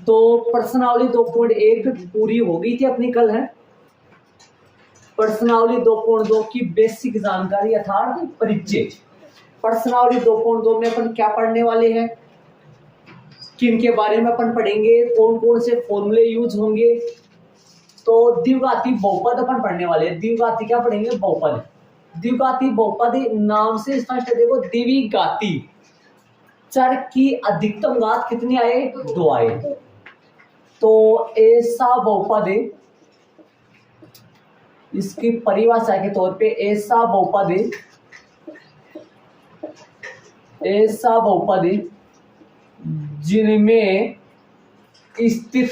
तो प्रश्नावली 2.1 पूरी हो गई थी अपनी कल, है। प्रश्नावली 2.2 की बेसिक जानकारी अर्थात परिचय। प्रश्नावली 2.2 में अपन क्या पढ़ने वाले हैं, किन के बारे में अपन पढ़ेंगे, कौन कौन से फॉर्मूले यूज होंगे। तो द्विघाती बहुपद अपन पढ़ने वाले हैं। द्विघाती क्या पढ़ेंगे, बहुपद। द्विघाती बहुपद नाम से स्पष्ट है। देखो, द्विघाती चर की अधिकतम घात कितनी आए, 2 आए। तो ऐसा बहुपद, इसकी परिभाषा के तौर पे ऐसा बहुपद जिनमें स्थित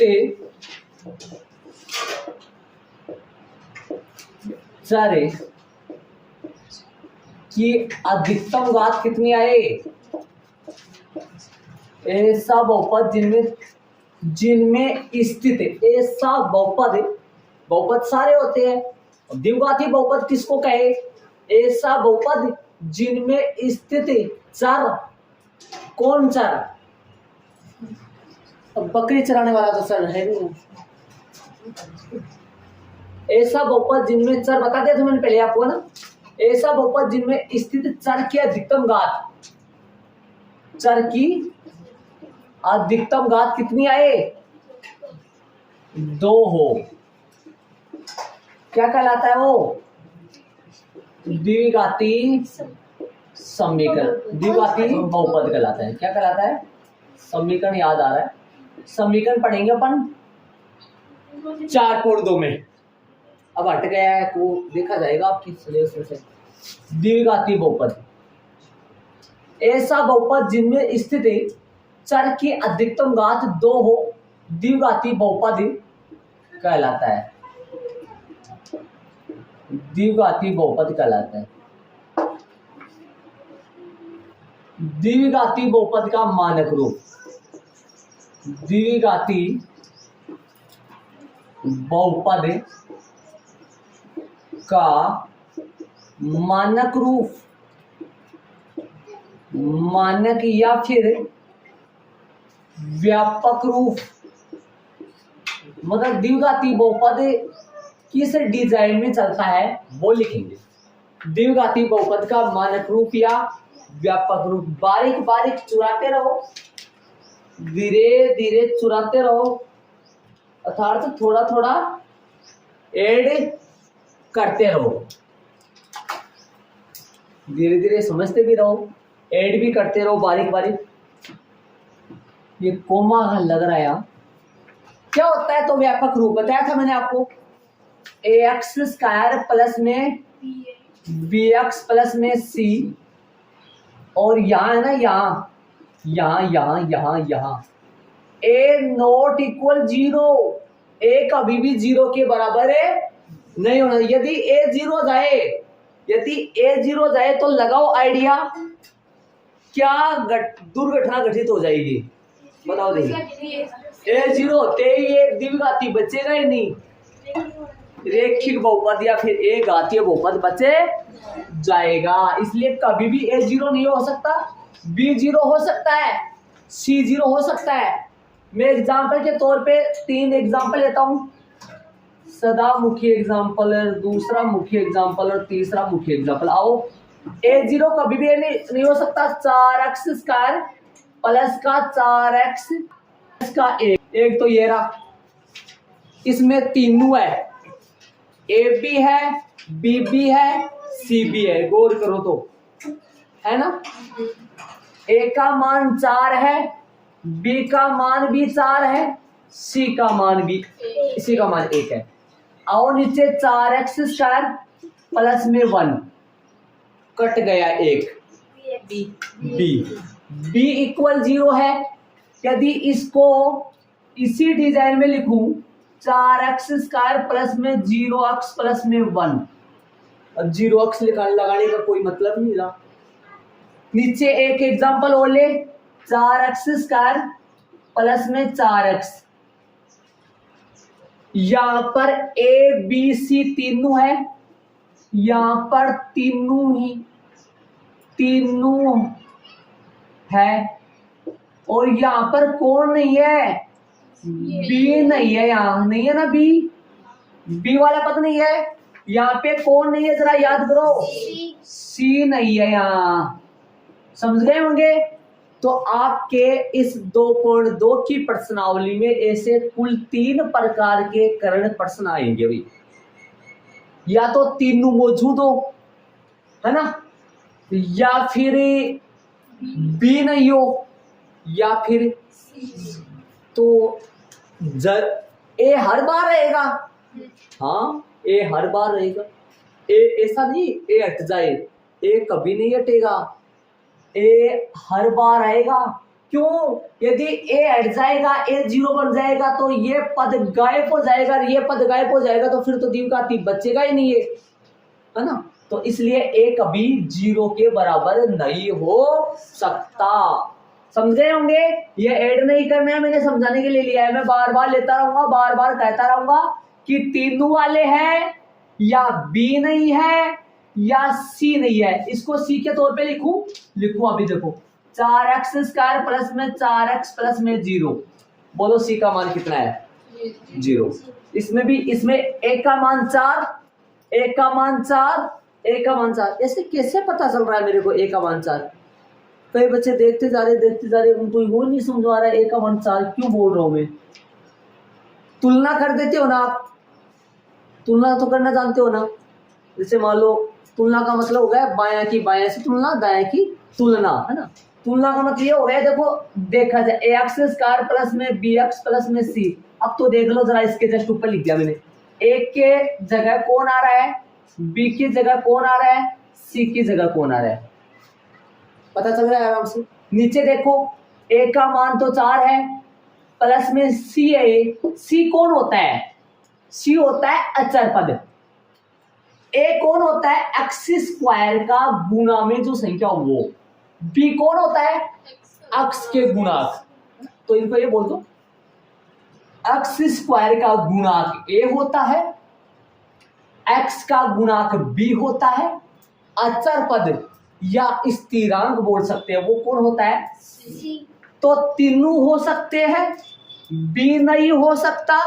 चर की अधिकतम घात कितनी आए, ऐसा बहुपद जिनमें स्थित, ऐसा बहुपद सारे होते हैं। द्विघाती बहुपद किसको कहे, ऐसा बहुपद जिनमें स्थित चर, कौन चर, बकरी चराने वाला तो चर है नहीं। ऐसा बहुपद जिनमें चर, बता दिया था मैंने पहले आपको ना, ऐसा बहुपद जिनमें स्थित चर की अधिकतम घात, चर की अधिकतम घात कितनी आए, 2 हो, क्या कहलाता है वो, द्विघाती समीकरण, द्विघाती बहुपद कहलाता है। क्या कहलाता है, समीकरण याद आ रहा है, समीकरण पढ़ेंगे अपन 4.2 में। अब हट गया है वो देखा जाएगा आपकी सिलेबस में से। द्विघाती बहुपद, ऐसा बहुपद जिनमें स्थित चर की अधिकतम घात 2 हो, द्विघाती बहुपद कहलाता है। द्विघाती बहुपद कहलाता है। द्विघाती बहुपद का मानक रूप, द्विघाती बहुपद का मानक रूप, मानक या फिर व्यापक रूप, मतलब द्विघाती बहुपद किस डिजाइन में चलता है वो लिखेंगे। द्विघाती बहुपद का मानक रूप या व्यापक रूप, बारीक बारीक चुराते रहो, धीरे धीरे चुराते रहो, अर्थात थोड़ा थोड़ा ऐड करते रहो, धीरे धीरे समझते भी रहो, ऐड भी करते रहो बारीक बारीक। ये कोमा लग रहा है यहाँ, क्या होता है, तो व्यापक रूप बताया था मैंने आपको, ax स्क्वायर प्लस में bx प्लस में c, और यहाँ है ना, यहाँ a नॉट इक्वल 0, a कभी भी 0 के बराबर है नहीं होना। यदि a 0 जाए तो लगाओ आइडिया, क्या दुर्घटना घटित हो जाएगी, बताओ देखिए। a 0 होते ही ये द्विघाती बचेगा ही नहीं, रेखिक बहुपद या फिर एक घातीय बहुपद बचे जाएगा। इसलिए कभी भी a 0 नहीं हो सकता, b 0 हो सकता है, c 0 हो सकता है। मैं एग्जाम्पल के तौर पे 3 एग्जाम्पल लेता हूं, सदा मुखी एग्जाम्पल, दूसरा मुखी एग्जाम्पल और तीसरा मुखी एग्जाम्पल। आओ, a 0 कभी भी नहीं हो सकता, 4x स्क्वायर प्लस का 4x का एक तो ये रहा, इसमें तीनों है, ए बी है, बी बी है, सी बी है, गौर करो तो, है ना। ए का मान 4 है, बी का मान भी 4 है, सी का मान 1 है। आओ नीचे 4x स्क्वायर प्लस में 1, कट गया 1, बी इक्वल 0 है। यदि इसको इसी डिजाइन में लिखूं, 4x स्क्वायर प्लस में 0x प्लस में 1, अब 0x लगाने का कोई मतलब नहीं रहा। नीचे एक एग्जांपल और ले, 4x स्क्वायर प्लस में 4x, यहां पर a b c तीनों है, यहां पर तीनों है, और यहां पर कौन नहीं है, बी नहीं है, यहाँ नहीं है ना, बी वाला पद नहीं है। यहाँ पे कौन नहीं है, जरा याद करो, सी नहीं है यहाँ। समझ गए होंगे। तो आपके इस 2.2 की प्रश्नावली में ऐसे कुल 3 प्रकार के करण प्रश्न आएंगे भाई। या तो तीनों मौजूद हो, है ना, या फिर बी नहीं हो, या फिर तो ए हर बार रहेगा। हाँ, ए हर बार रहेगा। ए ऐसा नहीं ए हट जाए, ए कभी नहीं हटेगा, ए हर बार आएगा। क्यों? यदि ए हट जाएगा, ए 0 बन जाएगा तो ये पद गायब हो जाएगा, ये पद गायब हो जाएगा तो फिर तो द्विघाती बचेगा ही नहीं है ना। तो इसलिए ए कभी 0 के बराबर नहीं हो सकता। समझ गए होंगे। ये ऐड नहीं करना है, मैंने समझाने के लिए लिया है। मैं बार बार लेता रहूंगा, बार बार कहता रहूंगा कि तीनों वाले हैं, या बी नहीं है, या सी नहीं है। इसको सी के तौर पे लिखूं अभी देखो, 4x² प्लस में 4x प्लस में 0। बोलो सी का मान कितना है? 0। इसमें भी, इसमें ए का मान 4, ए का मान 4, ए का मान 4। ऐसे कैसे पता चल रहा है मेरे को ए का मान 4? कई बच्चे देखते जा रहे, उनको वो नहीं समझ आ रहा है ए का मान 4 क्यों बोल रहा हूं मैं। तुलना कर देते हो ना आप, तुलना तो करना जानते हो ना। जैसे मान लो तुलना का मतलब हो गया बायां की बायां से तुलना, दायां की तुलना, है ना। तुलना का मतलब ये हो गया, देखो देखा जाए ax² प्लस में bx प्लस में c। अब तो देख लो जरा, इसके जस्ट ऊपर लिख दिया मैंने। a के जगह कौन आ रहा है, b की जगह कौन आ रहा है, c की जगह कौन आ रहा है, पता चल रहा है आराम से। नीचे देखो a का मान तो 4 है, प्लस में c है। c कौन होता है? c होता है अचर पद। a कौन होता है? x² का गुणा में जो संख्या वो। b कौन होता है? x के गुणाक। तो इनको ये बोल दो, x² का गुणाक a होता है, x का गुणाक b होता है। अचर पद या स्थिरांक बोल सकते हैं, वो कौन होता है? c। तो तीनों हो सकते हैं, b नहीं हो सकता,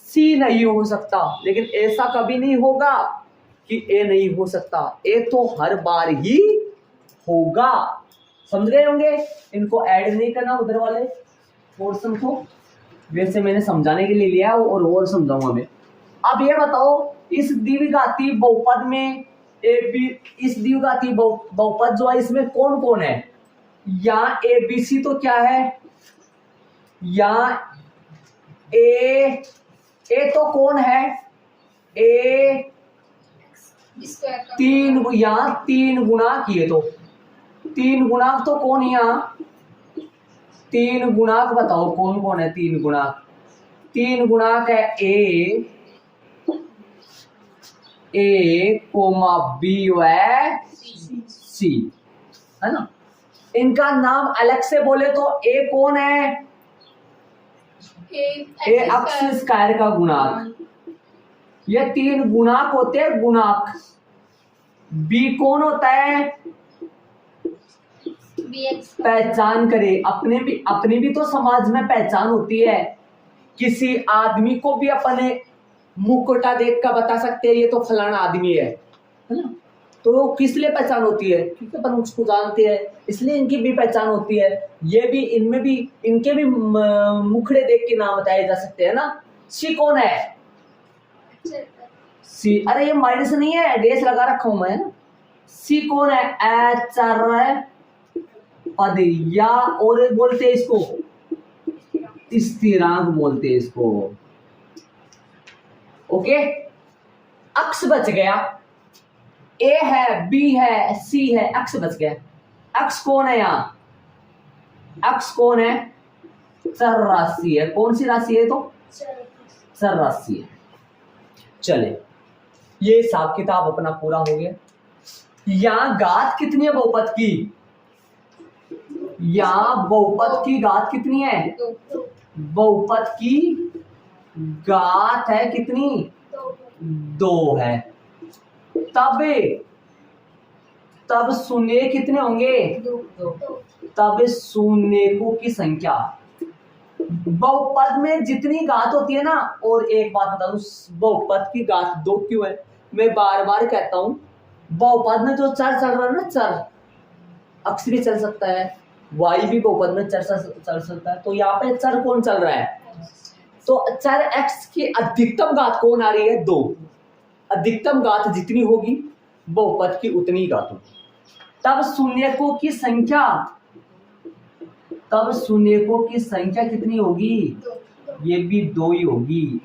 c नहीं हो सकता। लेकिन ऐसा कभी नहीं होगा कि ए नहीं हो सकता, ए तो हर बार ही होगा। समझ गए होंगे। इनको ऐड नहीं करना उधर वाले पोर्शन को, वैसे मैंने समझाने के लिए लिया और समझाऊंगा मैं। अब ये बताओ, इस द्विघाती बहुपद में इस द्विघाती बहुपद जो है इसमें कौन कौन है? या ए बी सी तो क्या है, या ए तो कौन है? ए 3, यहाँ 3 गुणाक, ये तो 3 गुणाक तो कौन है यहाँ? 3 गुणाक बताओ कौन कौन है? 3 गुणाक, 3 गुणाक है ए कोमा बी व सी, है ना। इनका नाम अलग से बोले तो ए कौन है? ए x² का गुणाक। ये 3 गुणाक होते हैं, गुणाक। बी कौन होता है? पहचान करे, अपनी भी तो समाज में पहचान होती है। किसी आदमी को भी अपने मुखौटा देख कर बता सकते हैं ये तो फलाना आदमी है ना। तो किस लिए पहचान होती है? क्योंकि अपन उसको जानते हैं, इसलिए इनकी भी पहचान होती है। ये भी, इनमें भी, इनके भी मुखड़े देख के नाम बताए जा सकते हैं ना। सी कौन है? सी, अरे ये माइनस नहीं है, डेस लगा रखा हूं मैं। सी कौन है? अचर पद, या और बोलते हैं इसको स्थिरांक बोलते हैं इसको। ओके, अक्स बच गया, ए है, बी है, सी है, अक्स बच गया। अक्स कौन है यहाँ? अक्स कौन है? चर राशि है। कौन सी राशि है? तो चर राशि है। चले, ये हिसाब किताब अपना पूरा हो गया। यहां घात कितनी है बहुपद की? यहां बहुपद की घात कितनी है? बहुपद की घात है कितनी? 2 है। तब शून्य कितने होंगे? तब शून्यकों की संख्या बहुपद में जितनी घात होती है ना, और एक बात बता दूं, बहुपद की घात 2 क्यों है? मैं बार बार कहता हूं, बहुपद में जो चर चल रहा है ना, चर, अक्ष भी चल सकता है, वाई भी बहुपद में चल सकता है, तो यहाँ पे चर कौन चल रहा है? तो चर x की अधिकतम घात कौन आ रही है? 2। अधिकतम घात जितनी होगी बहुपद की उतनी घात होगी। तब शून्यकों की संख्या कितनी होगी? ये भी 2 ही होगी,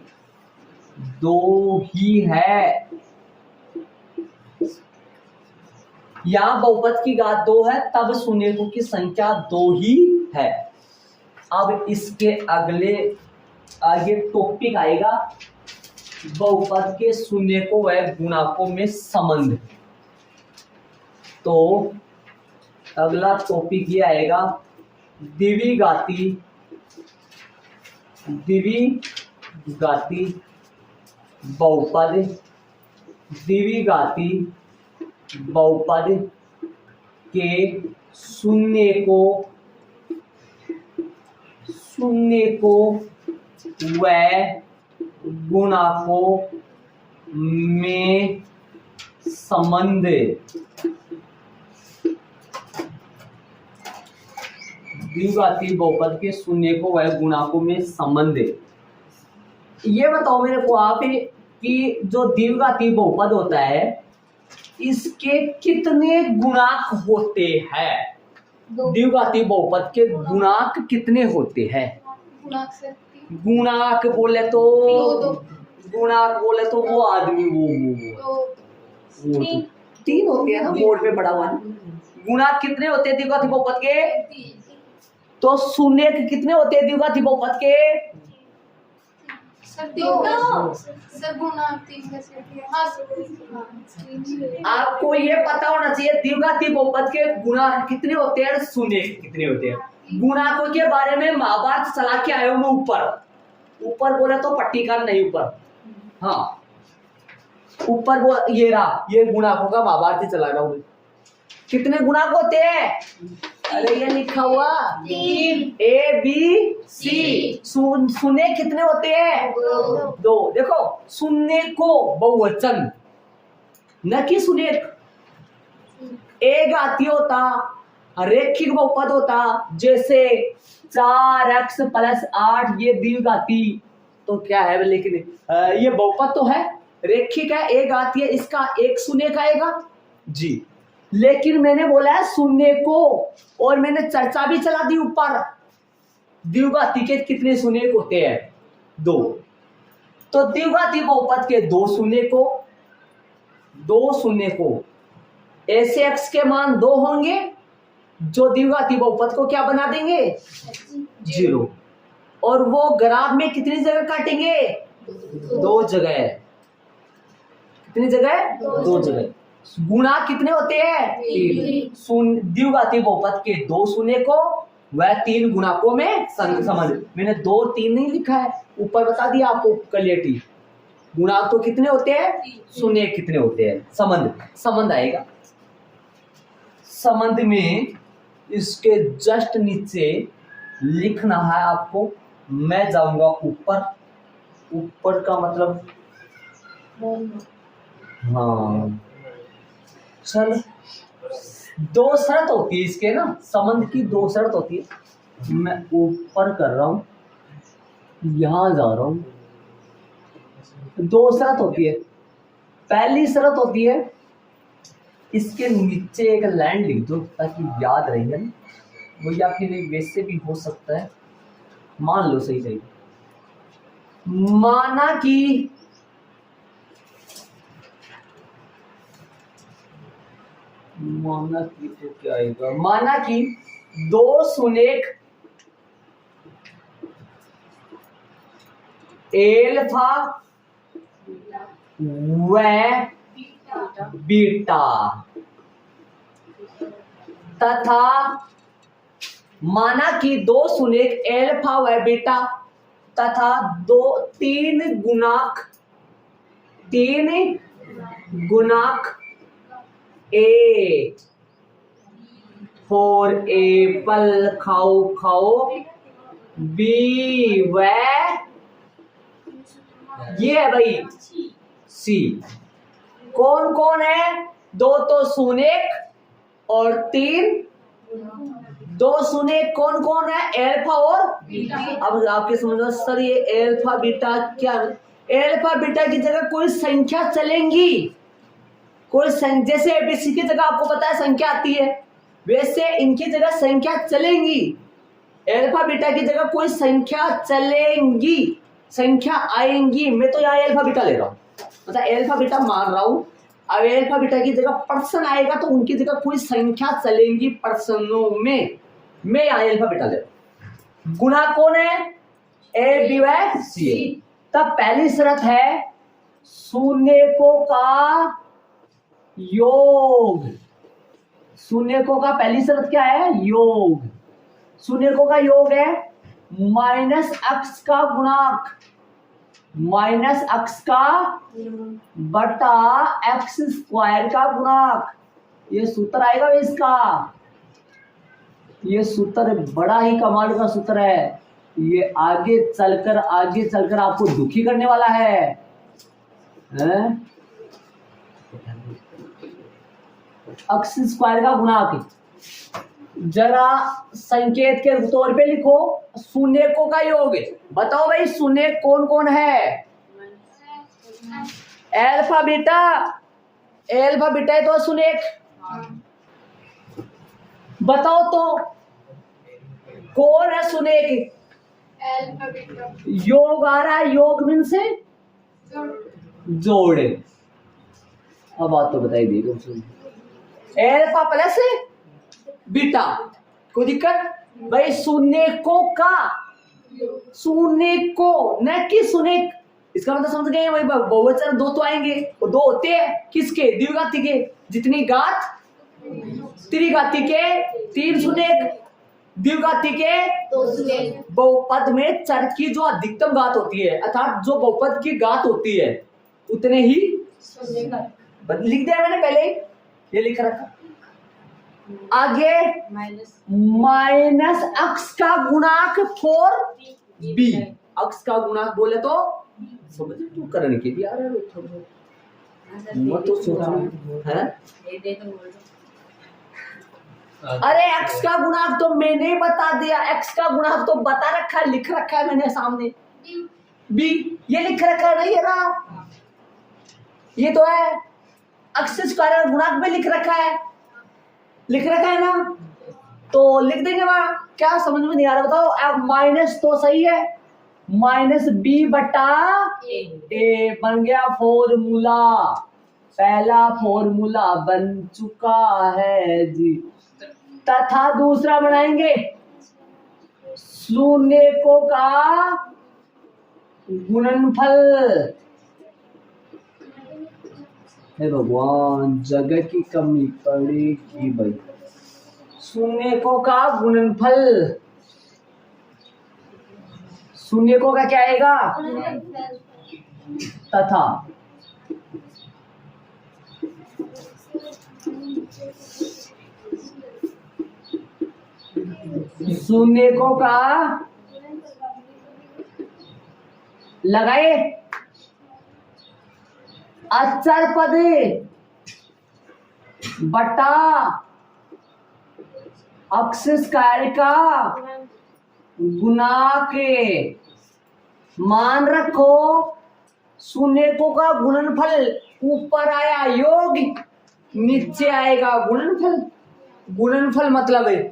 2 ही है। यहां बहुपद की घात 2 है, तब शून्यकों की संख्या 2 ही है। अब इसके आगे टॉपिक आएगा बहुपद के शून्यकों व गुणाकों में संबंध। तो अगला टॉपिक ये आएगा द्विघाती बहुपद के शून्यकों व गुणाकों में संबंध। द्विघाती बहुपद के शून्यकों व गुणाकों में संबंध। ये बताओ मेरे को आप कि जो द्विघाती बहुपद होता है इसके कितने गुणाक होते हैं? द्विघाती बहुपद के गुणाक कितने होते हैं? गुणाक बोले तो वो आदमी वो 3 होते हैं ना, बोर्ड पे पड़ा हुआ। गुणाक कितने होते हैं द्विघाती बहुपद के? तो शून्य कितने होते हैं द्विघाती बहुपद के? आपको ये पता होना चाहिए द्विघाती बहुपद के गुणाक कितने होते हैं, शून्य कितने होते हैं। गुणाकों के बारे में महाभारत चला के आए मैं ऊपर बोले तो पट्टी का नहीं ऊपर, हाँ ऊपर वो ये रहा, ये गुणाकों का महाभारत ही चला रहा हूँ। कितने गुणाक होते हैं? अरे ये लिखा हुआ 3 A B C। शून्य कितने होते हैं? 2। देखो शून्य को बहुवचन न कि शून्य एक घाती होता, रेखिक बहुपद होता, जैसे 4x + 8 ये द्विघाती तो क्या है, लेकिन ये बहुपद तो है, रेखिक है, एक घाती है, इसका एक शून्य का आएगा जी। लेकिन मैंने बोला है शून्य को, और मैंने चर्चा भी चला दी ऊपर द्विघाती के कितने शून्य होते हैं? 2। तो द्विघाती बहुपद के 2 शून्य को ऐसे x के मान 2 होंगे जो द्विघाती बहुपद को क्या बना देंगे? 0। और वो ग्राफ में कितनी जगह काटेंगे? 2 जगह। कितनी जगह? 2 जगह। गुणा कितने होते हैं? 3। द्विघाती बहुपद के 2 शून्य को वह 3 गुणाकों में संबंध। मैंने 2 3 नहीं लिखा है, ऊपर बता दिया आपको क्लियरिटी। गुणाक तो कितने होते हैं, शून्य कितने होते हैं। संबंध आएगा। संबंध में इसके जस्ट नीचे लिखना है आपको। मैं जाऊंगा ऊपर का मतलब हाँ चल 2 शर्त होती है इसके ना, संबंध की 2 शर्त होती है। मैं ऊपर कर रहा हूं, यहां जा रहा हूं। 2 शर्त होती है। पहली शर्त होती है, इसके नीचे एक लाइन लिख दो ताकि याद रहे ना, वो या फिर वैसे भी हो सकता है, मान लो सही सही। माना कि तो क्या आएगा, माना कि 2 शून्य एल्फा व बीटा तथा माना कि 2 शून्य एल्फा व बीटा तथा 3 गुणाक ए फॉर एप्पल खाओ बी व ये है भाई सी। कौन कौन है? दो तो शून्य और तीन, दो शून्य कौन कौन है? एल्फा और बीटा। अब आपके समझ सर ये एल्फा बीटा क्या? एल्फा बीटा की जगह कोई संख्या चलेंगी, कोई जैसे एबीसी की जगह आपको पता है संख्या आती है, वैसे इनकी जगह संख्या चलेंगी। एल्फा बीटा की जगह कोई संख्या चलेंगी, संख्या आएंगी। मैं तो यहाँ एल्फा बीटा ले रहा हूँ, मतलब एल्फा बीटा मान रहा हूँ। अब एल्फा बीटा की जगह पर्सन आएगा तो उनकी जगह कोई संख्या चलेंगी पर्सनों में। मैं यहाँ एल्फा बीटा ले रहा हूँ। गुणा कौन है? ए बी व सी। तब पहली शर्त है शून्यकों का योग। शून्यकों का पहली शर्त क्या है? योग। शून्यकों का योग है माइनस अक्स का गुणांक, माइनस अक्स का बटा एक्स स्क्वायर का गुणांक। ये सूत्र आएगा इसका, ये सूत्र बड़ा ही कमाल का सूत्र है। ये आगे चलकर आपको दुखी करने वाला है, एक्स स्क्वायर का गुणांक। जरा संकेत के तौर पे लिखो शून्यकों का योग। बताओ भाई शून्य कौन कौन है? एल्फा बीटा, एल्फा बीटा है तो शून्य। बताओ तो कौन है शून्य? योग आ रहा है, योग मीन से जोड़े। अब बात तो बताई दी तुम। एल्फा प्लस बीटा, कोई दिक्कत? भाई शून्यकों का, शून्य को न कि शून्य, इसका मतलब समझ गए? वही बहुवचन दो तो आएंगे, वो दो होते हैं किसके? द्विघाती के। जितनी घात त्रिघाती के तीन शून्य, द्विघाती के बहुपद में चर की जो अधिकतम घात होती है, अर्थात जो बहुपद की घात होती है उतने ही लिख दिया मैंने पहले, ये लिख रखा। आगे माइनस अक्स का गुणांक फॉर बी। अक्स का गुणांक बोले तो समझ तू करने के लिए आ रहा है, मत तो सोच है। अरे एक्स का गुणांक तो मैंने बता दिया, एक्स का गुणांक तो बता रखा है, लिख रखा है मैंने सामने। बी ये लिख रखा है ना, ये रहा, ये तो है। एक्स स्क्वायर गुणांक में लिख रखा है, लिख रखा है ना, तो लिख देंगे वहां। क्या समझ में नहीं आ रहा बताओ? अब माइनस तो सही है, माइनस बी बटा ए बन गया फॉर्मूला। पहला फॉर्मूला बन चुका है जी। तथा दूसरा बनाएंगे शून्यकों का गुणनफल। हे भगवान, जगह की कमी पड़ेगी भाई। शून्यकों का गुणनफल, शून्यकों का क्या आएगा? तथा शून्यकों का लगाए अचर पद बटा अक्स स्क्वायर का गुणांक। मान रखो शून्यकों का गुणनफल ऊपर आया योग, नीचे आएगा गुणनफल। गुणनफल मतलब है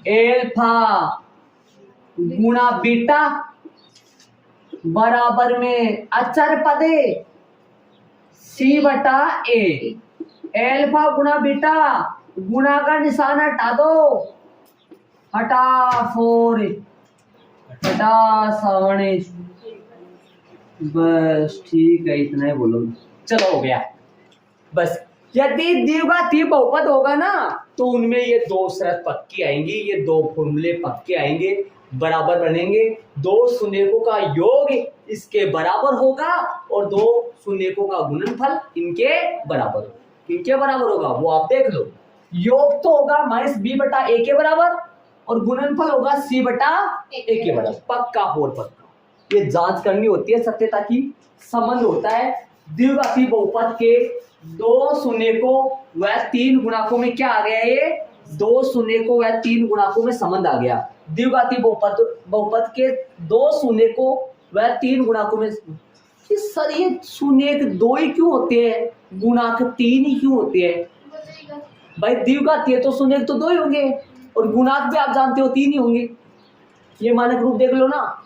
एल्फा गुणा बीटा बराबर में अचर पदे सी बटा ए। एल्फा गुणा बीटा, गुणा का निशान हटा दो, हटा फोर, हटा सावणे, बस ठीक है, इतना ही बोलो। चलो हो गया बस। यदि द्विघाती बहुपद होगा ना तो उनमें ये दो शर्त पक्की आएंगी, ये दो फॉर्मूले पक्के आएंगे, बराबर बनेंगे। दो शून्यकों का योग इसके बराबर होगा और दो शून्यकों का गुणनफल इनके बराबर होगा। किनके बराबर होगा वो आप देख लो। योग तो होगा माइनस बी बटा ए के बराबर और गुणनफल होगा सी बटा ए के बराबर। पक्का और पक्का ये जांच करनी होती है सत्यता की। संबंध होता है द्विघाती बहुपद के दो शून्य को व तीन गुणकों में क्या आ गया, ये दो शून्य को व तीन गुणकों में संबंध आ गया। द्विघाती बहुपद के दो शून्य को व तीन गुणकों में। सर ये शून्य दो ही क्यों होते हैं, गुणांक तीन ही क्यों होते हैं? भाई द्विघाती है तो शून्य तो दो ही होंगे और गुणांक भी आप जानते हो तीन ही होंगे। ये मानक रूप देख लो ना,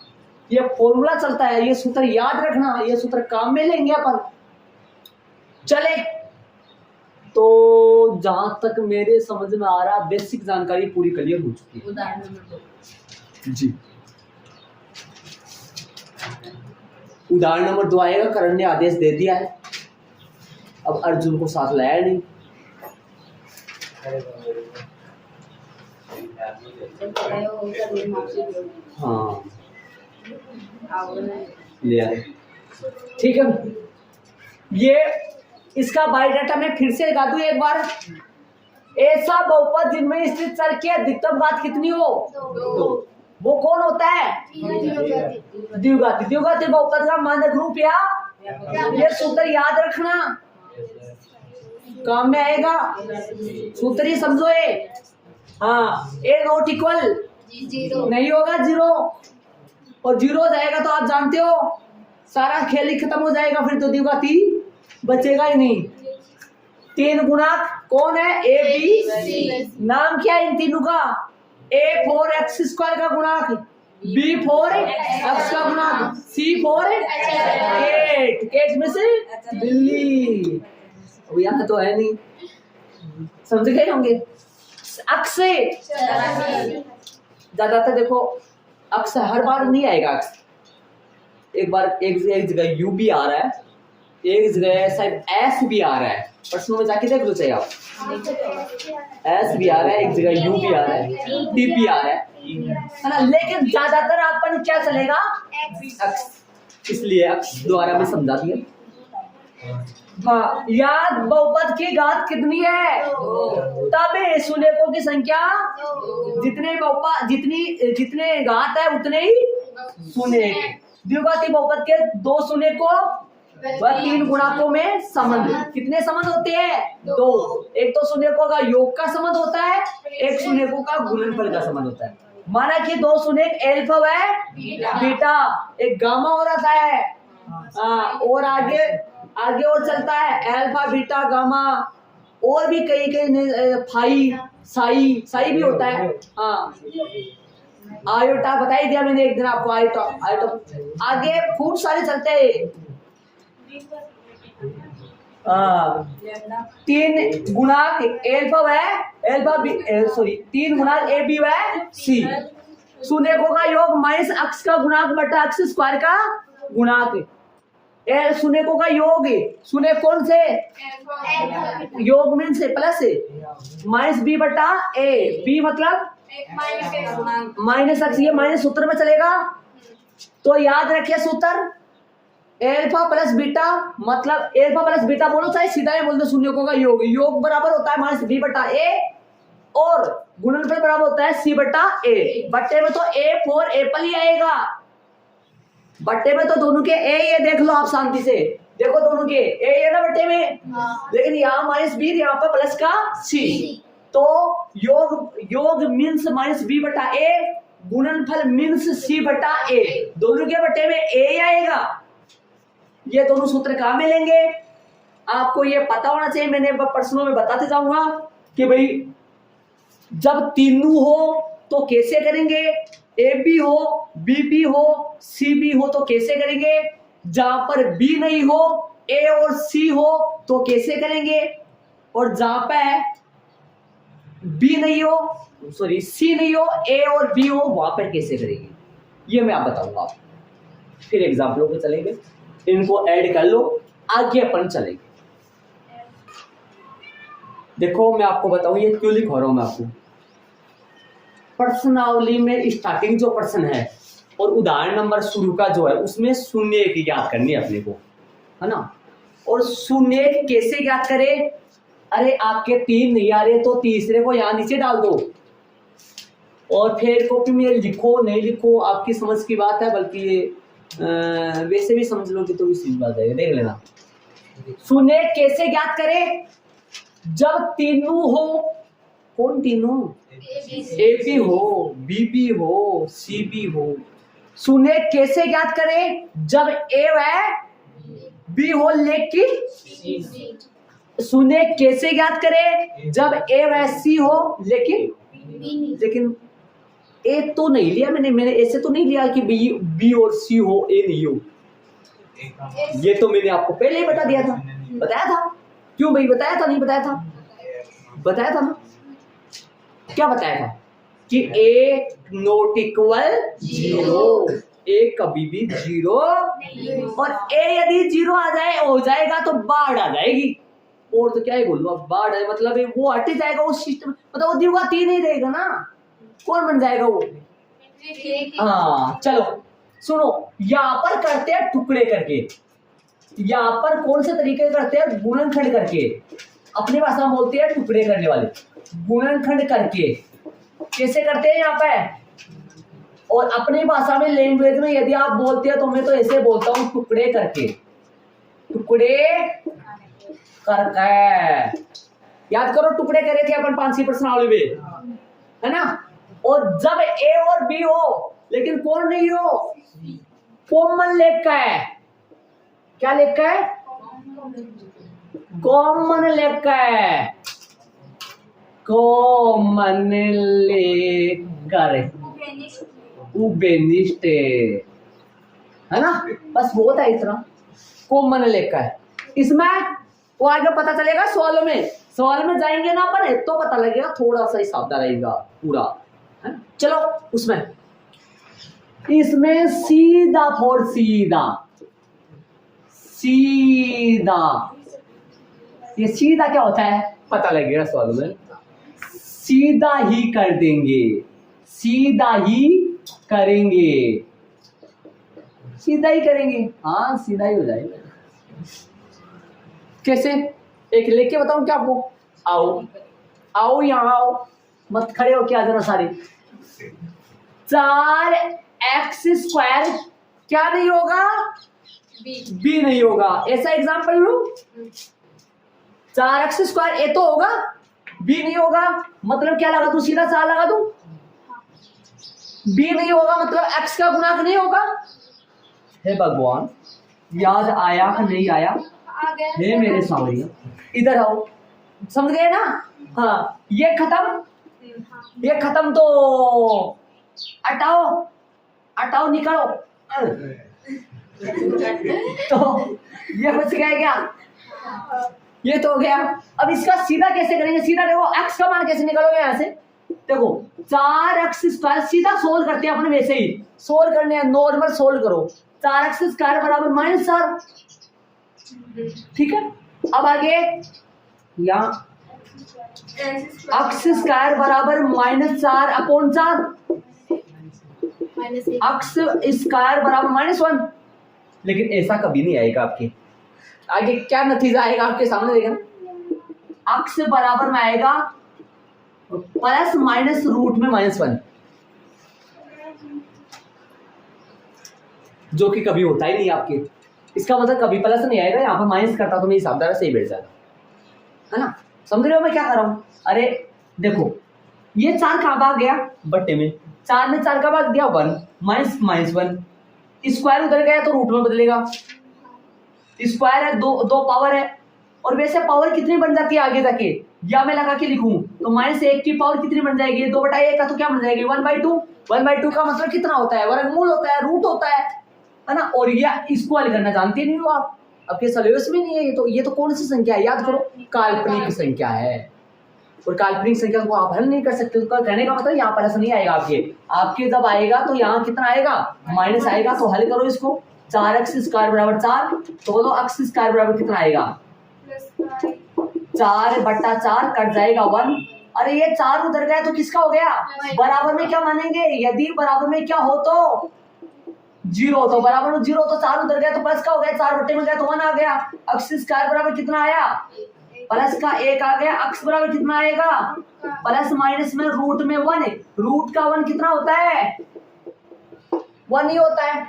ये फॉर्मूला चलता है, ये सूत्र याद रखना, ये सूत्र काम में लेंगे अपन। चले तो जहां तक मेरे समझ में आ रहा बेसिक जानकारी पूरी क्लियर हो चुकी है। उदाहरण नंबर 2 जी उदाहरण नंबर 2 आएगा। करण ने आदेश दे दिया है, अब अर्जुन को साथ लाया नहीं। हाँ ले आए, ठीक है। ये इसका बायोडाटा में फिर से लगा दूं एक बार। ऐसा बहुपद जिनमें स्थित चर की अधिकतम घात कितनी हो, दो। वो कौन होता है, द्विघाती। द्विघाती बहुपद का मानक रूप या ये सूत्र याद रखना, काम में आएगा। सूत्र ही समझो ये। हाँ ए नॉट इक्वल नहीं होगा जीरो, और जीरो हो जाएगा तो आप जानते हो सारा खेल ही खत्म हो जाएगा, फिर तो द्विघाती बचेगा ही नहीं। तीन गुणांक कौन है, ए बी। नाम क्या है इन तीनों का, ए फॉर एक्स स्क्वायर का गुणांक, बी फॉर एक्स का गुणांक, सी फॉर एट। एट में से बिल्ली, अब यहाँ तो है नहीं, समझ गए होंगे। अक्स से ज्यादातर देखो अक्स हर बार नहीं आएगा। अक्स एक बार एक जगह यू भी आ रहा है, एक जगह शायद एस भी आ रहा है। प्रश्नों में जाके देख लो चाहे आप, एस भी आ रहा है, एक जगह यू भी आ रहा है, टी भी आ रहा है ना। लेकिन ज्यादातर अपन क्या चलेगा, अक्स, इसलिए अक्स द्वारा मैं समझा दिया। हाँ याद बहुपद की घात कितनी है, तब शून्यकों की संख्या जितने बहुपद जितने घात है उतने ही शून्य। द्विघाती बहुपद के दो शून्य को व तीन गुणकों में संबंध, कितने संबंध होते हैं, दो। एक तो शून्यकों का योग का संबंध होता है, एक शून्यकों का गुणनफल का संबंध होता है। माना कि दो शून्य एल्फा व बीटा, एक गामा हो रहा है। और आगे और चलता है अल्फा बीटा गामा, और भी कई फाई साई भी होता है। हाँ आयोटा बता ही दिया मैंने एक दिन आपको, आयोटा आगे खूब सारे चलते हैं। तीन गुणांक एल्फा तीन गुणांक ए बी व सी। शून्यकों का योग माइनस अक्ष का गुणांक बटा अक्ष स्क्वायर का गुणांक। शून्यकों का योग, शून्य कौन से, योग में से प्लस माइनस बी बटा ए, बी मतलब माइनस अक्ष, ये माइनस सूत्र में चलेगा तो याद रखिए सूत्र एल्फा प्लस बीटा, मतलब एल्फा प्लस बीटा बोलो चाहे सीधा ही बोल दो, शून्यकों का योग, योग बराबर होता है माइनस बी बटा ए, और गुणनफल बराबर होता है सी बटा ए। बट्टे में तो ए फॉर एप्पल ही आएगा, बट्टे में तो दोनों के ए, ये देख लो आप शांति से, देखो दोनों के ए है ना बट्टे में, लेकिन यहाँ माइनस बी, यहाँ पर प्लस का सी, तो योग मीन्स माइनस बी बटा ए, गुणनफल मीन्स सी बटा ए, दोनों के बट्टे में ए आएगा। ये दोनों सूत्र कहाँ मिलेंगे, आपको ये पता होना चाहिए। मैंने प्रश्नों में बताते जाऊंगा कि भाई जब तीनों हो तो कैसे करेंगे, ए बी हो, बी बी हो, सी बी हो तो कैसे करेंगे, जहां पर बी नहीं हो, ए और सी हो तो कैसे करेंगे, और जहां पर बी नहीं हो, सॉरी सी नहीं हो, ए और बी हो, वहां पर कैसे करेंगे, ये मैं आप बताऊंगा। फिर एग्जाम्पलों पे चलेंगे, इनको ऐड कर लो, आगे अपन चलेंगे। देखो मैं आपको बताऊं ये क्यों लिखवा रहा हूं मैं आपको। प्रश्नावली में स्टार्टिंग जो प्रश्न है और उदाहरण नंबर शुरू का जो है उसमें शून्य की ज्ञात करनी है अपने को, है ना। और शून्य कैसे ज्ञात करें, अरे आपके तीन नहीं आ रहे तो तीसरे को यहां नीचे डाल दो, और फिर कॉपी में लिखो नहीं लिखो आपकी समझ की बात है, बल्कि ये वैसे भी समझ लोगे तो भी सीधी बात है, देख लेना। शून्य कैसे ज्ञात करें? जब तीनों हो, कौन तीनों? ए बी हो, बी बी हो, सी बी हो। शून्य कैसे ज्ञात करें? जब ए व बी हो लेकिन शून्य कैसे ज्ञात करें? जब ए व सी हो लेकिन ए तो नहीं लिया मैंने ऐसे तो नहीं लिया कि बी और सी हो, ए नहीं हो। ये तो मैंने आपको पहले ही बताया था। क्यों भाई बताया था? नहीं बताया था? बताया था ना। क्या बताया था? कि ए नॉट इक्वल 0, ए कभी भी 0, और ए यदि 0 आ जाए हो जाएगा तो बाढ़ आ जाएगी। और तो क्या ही बोलूं, अब बाढ़ है मतलब वो हट जाएगा उस सिस्टम, मतलब वो द्विघात ही नहीं रहेगा ना, कौन बन जाएगा वो? हाँ चलो सुनो, यहाँ पर करते हैं टुकड़े करके, यहाँ पर कौन से तरीके करते हैं? गुणनखंड करके। अपनी भाषा में बोलते हैं टुकड़े करने वाले, गुणनखंड करके। कैसे करते हैं यहाँ पे? और अपनी भाषा में लैंग्वेज में यदि आप बोलते हैं तो मैं तो ऐसे बोलता हूँ टुकड़े करके, टुकड़े करके। याद करो टुकड़े करे थे अपन 5 प्रश्नावली में, है ना। और जब ए और बी हो लेकिन कौन नहीं हो? कॉमन लेकर है। क्या लेकर है? कॉमन लेकर, कॉमन लेकर उबेनिष्ट, है ना। बस वो था इतना, कॉमन लेकर। इसमें वो आगे पता चलेगा सवाल में जाएंगे ना अपन तो पता लगेगा, थोड़ा सा ही सावधान रहेगा पूरा, है ना। चलो उसमें इसमें सीधा फॉर सीधा, ये सीधा क्या होता है पता लगेगा सवाल में। सीधा ही कर देंगे, सीधा ही करेंगे, सीधा ही करेंगे, हाँ सीधा ही हो जाएगा। कैसे? एक लेके बताऊं क्या आपको? आओ यहाँ आओ, मत खड़े हो क्या जरा सारे। 4x² क्या नहीं होगा? बी नहीं होगा। ऐसा एग्जाम्पल लू, 4x² ए तो होगा, बी नहीं होगा, मतलब क्या लगा दूं? सीधा 4 लगा दूं। बी नहीं होगा मतलब x का गुणांक नहीं होगा। हे भगवान, याद आया कि नहीं आया? हे मेरे सावरिया, इधर आओ, समझ गए ना। हाँ ये खत्म तो हटाओ निकलो। तो ये बच गया क्या? ये तो हो गया। अब इसका सीधा कैसे करेंगे? सीधा देखो, x का मान कैसे निकालोगे यहाँ से? देखो 4x² सीधा सोल्व करते हैं अपने, वैसे ही सोल्व करने हैं, नॉर्मल सोल्व करो। 4x² बराबर -4, ठीक है। अब आगे यहाँ x² बराबर -4 अपॉन 4, x² बराबर -1। लेकिन ऐसा कभी नहीं आएगा आपके आगे। क्या नतीजा आएगा आपके सामने देखना। x बराबर में आएगा प्लस माइनस रूट में -1, जो कि कभी होता ही नहीं आपके। इसका मतलब कभी प्लस नहीं आएगा, यहाँ पर माइनस करता तो मेरी हिसाब सही बैठ जाएगा, है ना। समझ रहे हो मैं क्या कर रहा हूँ? अरे देखो ये 4 कहाँ भाग गया? बट्टे में। 4 में 4 का भाग दिया 1, -1 स्क्वायर उधर गया तो रूट में बदलेगा। स्क्वायर है, दो पावर है, और वैसे पावर कितनी बन जाती है आगे जाके, या मैं लगा के लिखूं तो -1 की पावर कितनी बन जाएगी? 2/1 का तो क्या बन जाएगी? 1/2। 1/2 का मतलब कितना होता है? वर्गमूल होता है, रूट होता है ना। और ये इसको हल करना जानते नहीं हो आप, आपके सिलेबस में नहीं है। ये तो कौन सी संख्या है? याद करो, काल्पनिक संख्या है। और काल्पनिक संख्या को आप हल नहीं कर सकते। तो कहने का मतलब यहाँ पर ऐसा नहीं आएगा आपके जब आएगा तो यहाँ कितना आएगा? माइनस आएगा। तो हल करो इसको, 4x² बराबर 4, तो बोलो x² बराबर कितना आएगा? 4/4 कट जाएगा 1। अरे ये 4 उधर गया तो किसका हो गया? बराबर में क्या मानेंगे? यदि बराबर में क्या हो तो 0, तो बराबर में 0, तो 4 उधर गया तो प्लस का हो गया, 4 बट्टे में गया तो 1 आ गया। x² बराबर कितना आया? प्लस का 1 आ गया। x बराबर कितना आएगा? प्लस माइनस में रूट में 1 है, रूट का 1 कितना होता है 1 ही होता है,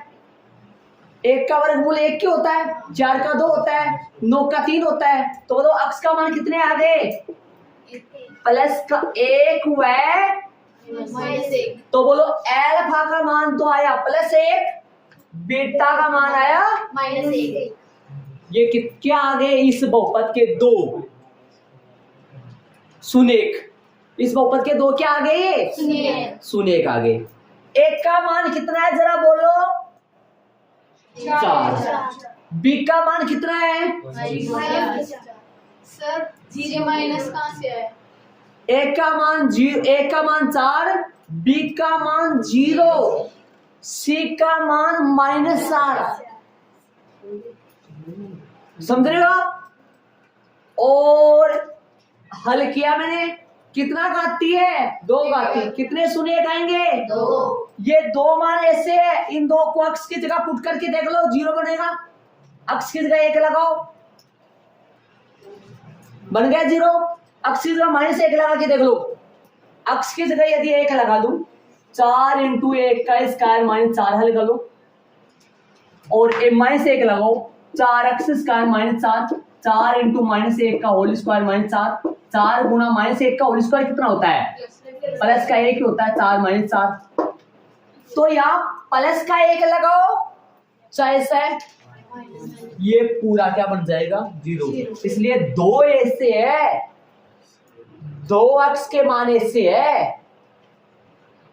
1 का वर्गमूल 1 क्यों होता है, 4 का 2 होता है, 9 का 3 होता है, तो बोलो अक्स का मान कितने आ गए प्लस का 1 व -1 तो बोलो एल्फा का मान तो आया +1, बीटा का मान आया -1 ये क्या आ गए इस बहुपद के 2 शून्य, इस बहुपद के 2 क्या आ गए शून्य आ गए। 1 का मान कितना है जरा बोलो 4, बी का मान कितना है सर जीरो माइनस कहाँ से है? 1 का मान 4, बी का मान 0, सी का मान -4, समझ रहे हो आप? और हल किया मैंने, कितना घाती है 2 घाती, कितने शून्य आएंगे 2 ये 2 मान ऐसे है, इन 2 को अक्स की जगह पुट करके देख लो 0 बनेगा, अक्स की जगह 1 लगाओ बन गया 0, अक्स की जगह -1 लगा के देख लो, अक्स की जगह यदि 1 लगा दूं 4 × 1 का स्क्वायर -4 हल कर लो, और -1 लगाओ 4x² -4, 4 × -1 का होल स्क्वायर -4, 4 गुणा -1 का होल स्क्वायर कितना होता है प्लस का 1 होता है 4 -4, तो यहाँ प्लस का 1 लगाओ चाहे से ये पूरा क्या बन जाएगा 0, इसलिए 2 ऐसे है, 2 अक्स के मान ऐसे है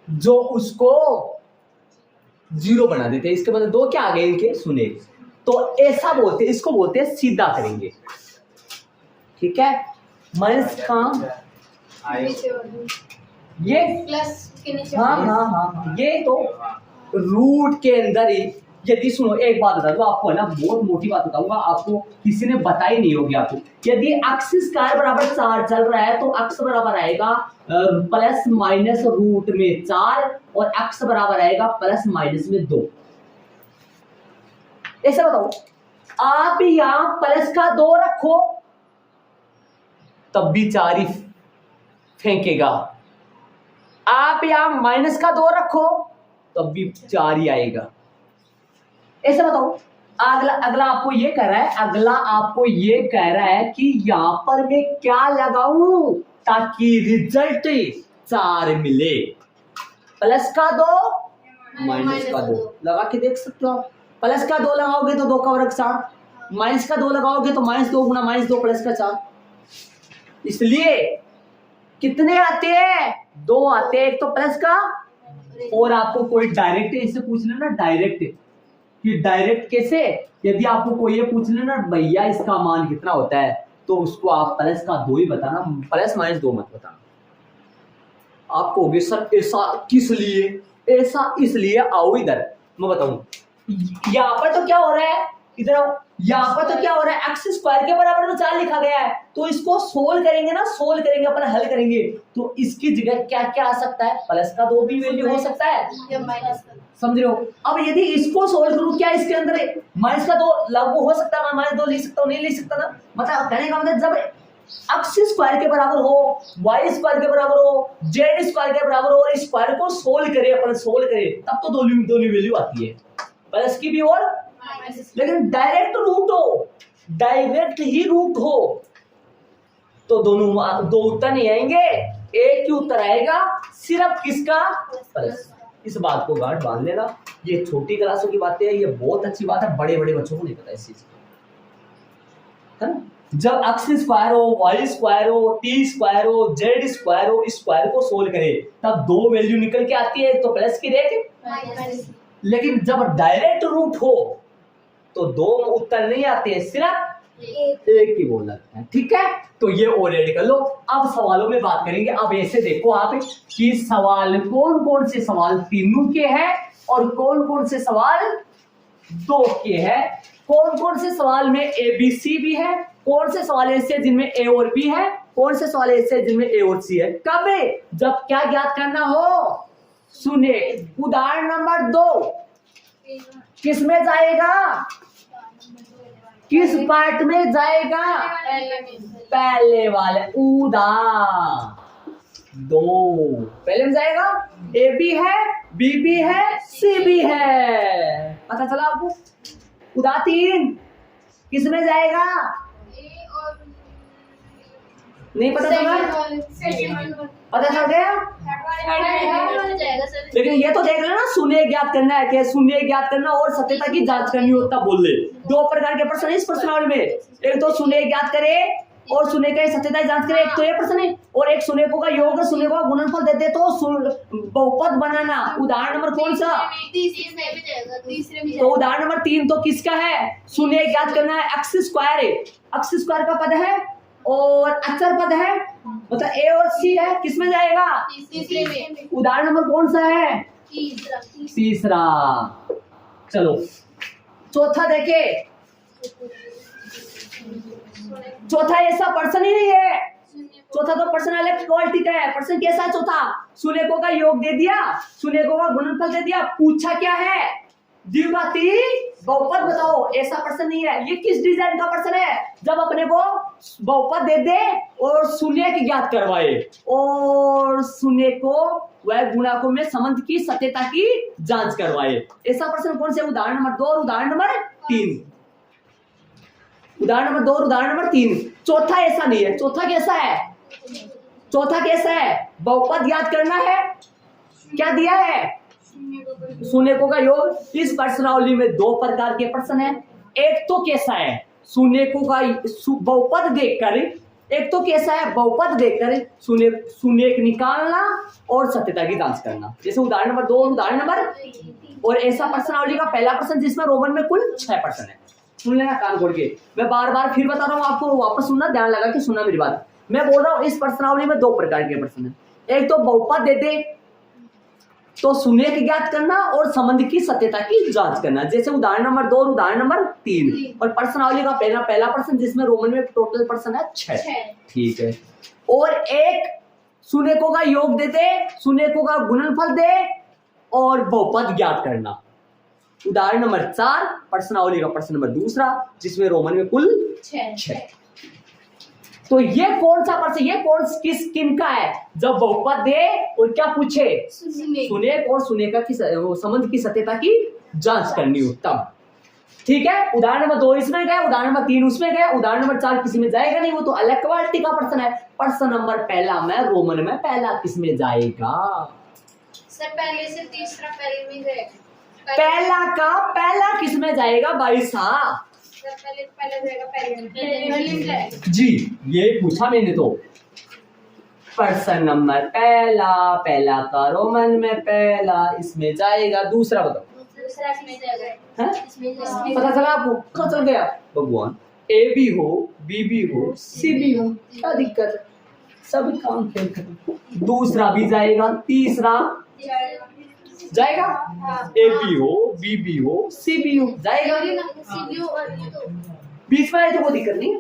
जो उसको 0 बना देते हैं, इसके मतलब 2 क्या आ गए इनके शून्य, तो ऐसा बोलते हैं, इसको बोलते हैं सीधा करेंगे, ठीक है। माइनस का ये प्लस के नीचे हाँ ये तो रूट के अंदर ही, यदि सुनो एक बात बता दो आपको, है ना बहुत मोटी बात बताऊंगा आपको, किसी ने बताई नहीं होगी आपको, यदि अक्स स्क्वायर बराबर 4 चल रहा है तो अक्स बराबर आएगा ±रूट में 4 और अक्स बराबर आएगा ±2, ऐसा बताओ। आप यहां प्लस का 2 रखो तब भी 4 ही फेंकेगा, आप यहां माइनस का 2 रखो तब भी 4 ही आएगा, ऐसा बताओ। अगला आपको ये कह रहा है, अगला आपको ये कह रहा है कि यहां पर मैं क्या लगाऊं ताकि रिजल्ट 4 मिले, प्लस का 2 माइनस का 2 लगा के देख सकते हो आप, प्लस का 2 लगाओगे तो 2 का वर्ग 4, माइनस का 2 लगाओगे तो -2 गुना -2 प्लस का 4, इसलिए कितने आते हैं 2 आते हैं, एक तो प्लस का, और आपको कोई डायरेक्ट इससे पूछ लेना डायरेक्ट कि डायरेक्ट कैसे, यदि आपको कोई ये पूछ लेना भैया इसका मान कितना होता है तो उसको आप प्लस का 2 ही बताना, ±2 मत बताना। आप कहोगे सर ऐसा किस लिए, ऐसा इसलिए, आओ इधर मैं बताऊं, यहाँ पर तो क्या हो रहा है, इधर आओ, यहाँ पर तो क्या हो रहा है एक्स स्क्वायर के बराबर तो 4 लिखा गया है, तो इसको सोल्व करेंगे ना, सोल्व करेंगे अपन हल करेंगे तो इसकी जगह क्या क्या आ सकता है, प्लस का 2 भी वैल्यू हो सकता है, समझ रहे हो। अब यदि इसको सोल्व करूं क्या इसके अंदर माइनस का 2 लागू हो सकता है, -2 लिख सकता हूं, नहीं लिख सकता ना, मतलब कहने का मतलब जब एक्स स्क्वायर के बराबर हो, वाई स्क्वायर के बराबर हो, जेड स्क्वायर के बराबर हो, और स्क्वायर को सोल्व करें अपन, सोल्व करें तब तो दोनों वैल्यू आती है, प्लस की भी और, लेकिन डायरेक्ट रूट हो, डायरेक्ट ही रूट हो तो दोनों 2 उत्तर नहीं आएंगे, एक ही उत्तर आएगा, सिर्फ किसका प्लस। इस बात को गांठ बांध लेना, ये छोटी क्लासों की बातें हैं, ये बहुत अच्छी बात है, बड़े बड़े बच्चों को नहीं पता इस चीज है ना। जब एक्स स्क्वायर हो, वाई स्क्वायर हो, टी स्क्वायर हो, जेड स्क्वायर हो, स्क्वायर को सोल्व करे तब 2 वैल्यू निकल के आती है, तो प्लस की रहेगी, लेकिन जब डायरेक्ट रूट हो तो 2 उत्तर नहीं आते हैं, सिर्फ एक ही बोल लगता है, ठीक है। तो ये और रेडी कर लो। अब सवालों में बात करेंगे। अब ऐसे देखो आप कि सवाल कौन कौन से सवाल 3 के हैं और कौन कौन से सवाल 2 के हैं, कौन कौन से सवाल में ABC भी है, कौन से सवाल ऐसे जिनमें A और B है, कौन से सवाल ऐसे जिनमें A और C है। कब जब क्या ज्ञात करना हो, सुने उदाहरण नंबर 2 किस में जाएगा, किस पार्ट में जाएगा, पहले वाले 2 पहले में जाएगा ए बी है, बी भी है, सी भी है। पता चला आपको? उदा 3 किसमें जाएगा? नहीं पता चला? पता चल गया? लेकिन ये तो देख लेना, शून्य ज्ञात करना है कि शून्य ज्ञात करना और सत्यता की जांच करनी होता बोल ले। 2 प्रकार के प्रश्न है इस प्रश्नावली में। एक तो शून्य ज्ञात करे और शून्य का सत्यता की जांच करे, एक तो ये प्रश्न है। और एक शून्यकों का योग, शून्यकों का गुणनफल देते तो बहुपद बनाना। उदाहरण नंबर कौन सा? तो उदाहरण नंबर 3 तो किसका है? शून्य ज्ञात करना है, x स्क्वायर है, x स्क्वायर का पद है और अचर पद है, मतलब ए और सी है, किसमें जाएगा? तीसरे में। उदाहरण नंबर कौन सा है? तीसरा। चलो चौथा देखे। चौथा ऐसा प्रश्न ही नहीं है, चौथा तो प्रश्न अलग क्वालिटी का है। प्रश्न कैसा है चौथा? शून्यकों का योग दे दिया, शून्यकों का गुणनफल दे दिया, पूछा क्या है? द्विघाती बहुपद बताओ। ऐसा प्रश्न नहीं है। ये किस डिजाइन का प्रश्न है? जब अपने को बहुपद दे दे और शून्य की ज्ञात करवाए और शून्य को वह गुणकों में संबंध की सत्यता की जांच करवाए। ऐसा प्रश्न कौन से? उदाहरण नंबर 2 और उदाहरण नंबर 3। उदाहरण नंबर 2 और उदाहरण नंबर 3। चौथा ऐसा नहीं है। चौथा कैसा है? चौथा कैसा है? बहुपद याद करना है। क्या दिया है? शून्यकों का योग। इस प्रश्नावली में 2 प्रकार के प्रश्न हैं। एक तो कैसा है? शून्यकों का बहुपद देखकर, एक तो कैसा है? बहुपद देखकर शून्य निकालना और सत्यता की जांच करना। जैसे उदाहरण नंबर 2 और उदाहरण नंबर। और ऐसा प्रश्नावली का पहला प्रश्न जिसमें रोमन में कुल 6 प्रश्न है। सुन लेना कान खोल के, मैं बार बार फिर बता रहा हूँ आपको, वापस सुनना, ध्यान लगा के सुनना मेरी बात। मैं बोल रहा हूँ इस प्रश्नावली में 2 प्रकार के प्रश्न है। एक तो बहुपद दे दे तो शून्य की ज्ञात करना और संबंध की सत्यता की जांच करना। जैसे उदाहरण नंबर 2 और उदाहरण नंबर 3। और प्रश्नावली का पहला प्रश्न जिसमें रोमन में टोटल प्रश्न है 6। ठीक है। और एक शून्यकों का योग दे दे, शून्यकों का गुणनफल दे और बहुपद ज्ञात करना। उदाहरण नंबर 4 प्रश्नावली का प्रश्न नंबर 2 जिसमें रोमन में कुल 6। तो ये कौन सा प्रश्न, ये कौन किस किन का है? जब बहुपद दे और क्या पूछे? शून्य और शून्य का संबंध की सत्यता की जांच करनी हो तब। ठीक है। उदाहरण नंबर 2 इसमें गए, उदाहरण नंबर 3 उसमें गए, उदाहरण नंबर 4 किसी में जाएगा नहीं, वो तो अलग क्वालिटी का प्रश्न है। प्रश्न नंबर पहला में रोमन में पहला किस में जाएगा? सर पहले से तीसरा पहले में जाएगा। पहला का पहला किस में जाएगा भाई साहब? पहले जी ये पूछा मैंने तो। प्रश्न नंबर पहला का रोमन में पहला इसमें जाएगा। दूसरा बताओ। दूसरा इसमें जाएगा। हैं? पता चला आपको? कहाँ चल गया भगवान? ए भी हो, बी भी हो, सी भी हो, क्या दिक्कत है? सब काम खेल कर। दूसरा भी जाएगा, तीसरा जाएगा। ए बी हो, बी भी हो, सी भी हो, जाएगा। बीच में आए तो कोई दिक्कत नहीं,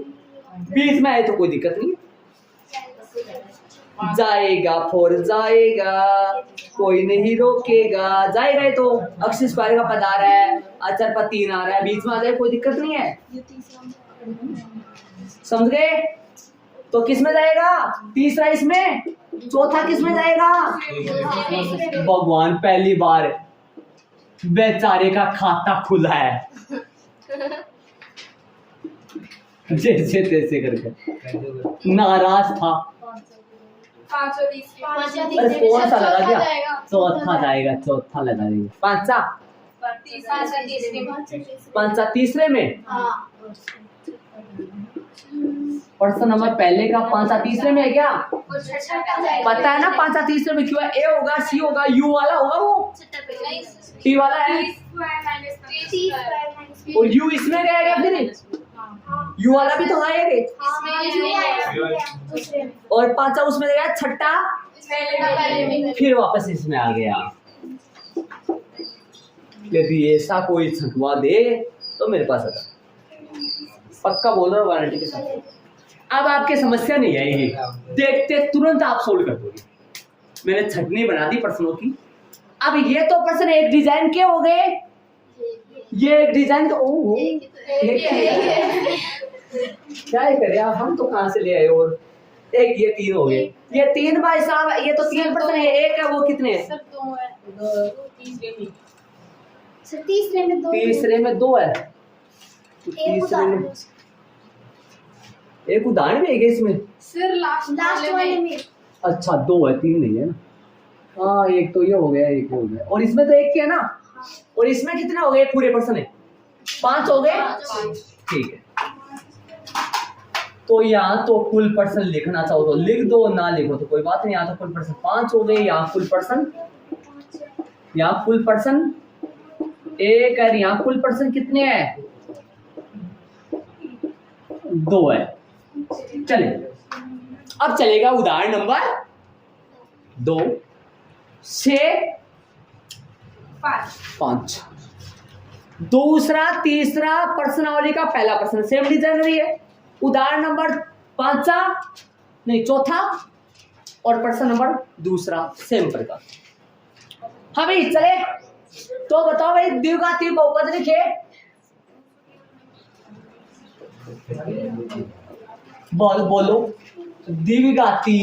बीच में आए तो कोई दिक्कत नहीं। जाएगा फोर जाएगा, कोई नहीं रोकेगा। जाएगा ये तो अक्ष स्क्वायर का पद आ रहा है, अचर पद 3 आ रहा है, बीच में आ जाए कोई दिक्कत नहीं है। समझ गए? तो किस में जाएगा? तीसरा इसमें। चौथा किस में जाएगा? भगवान पहली बार बेचारे का खाता खुला है जैसे तैसे करके नाराज था। अरे कौन सा लगा दिया? चौथा जाएगा, चौथा लगा देंगे। पांचा तीसरे में। प्रश्न नंबर पहले का पांचा तीसरे में है क्या? पता है ना पांचा तीसरे में क्यों है? ए होगा, सी होगा, यू वाला होगा, वो टी वाला है और यू इसमें रहेगा। फिर यू वाला भी तो आएगा और पांचा उसमें गया, छठा फिर वापस इसमें आ गया। यदि ऐसा कोई छंटवा दे तो मेरे पास आता, पक्का बोल रहा हूँ वारंटी के साथ। अब आपके समस्या नहीं आएगी, देखते तुरंत आप सोल्व कर दोगे। मैंने छटनी बना दी प्रश्नों की। अब ये तो प्रश्न एक डिजाइन के हो गए, ये एक डिजाइन तो क्या ही करे, हम तो कहाँ से ले आए। और एक ये 3 हो गए, ये 3 भाई साहब, ये तो 3% है, एक है वो कितने है? सर 2 है। सर तीसरे में 2 तीसरे में 2 है, तो तीसरे में एक उदाहरण भी है क्या इसमें? सर लास्ट वाले में अच्छा 2 है, 3 नहीं है ना। हाँ एक तो ये हो गया, एक हो गया, और इसमें तो एक ही है ना, और इसमें कितने हो गए पूरे पर्सन है? 5 हो गए, ठीक है। तो यहाँ तो कुल पर्सन लिखना चाहो तो लिख दो, ना लिखो तो कोई बात नहीं। यहाँ तो कुल पर्सन 5 हो गए, यहाँ कुल पर्सन, यहाँ कुल पर्सन 1 है, यहाँ कुल पर्सन कितने हैं? 2 है। चले अब चलेगा उदाहरण नंबर 2 से 5। दूसरा तीसरा प्रश्नावली का पहला प्रश्न सेम डिक्शनरी है। उदाहरण नंबर 5 नहीं 4 और प्रश्न नंबर 2 सेम प्रकार। हाँ भाई चले, तो बताओ भाई द्विघाती बहुपद लिखे। बोलो द्विघाती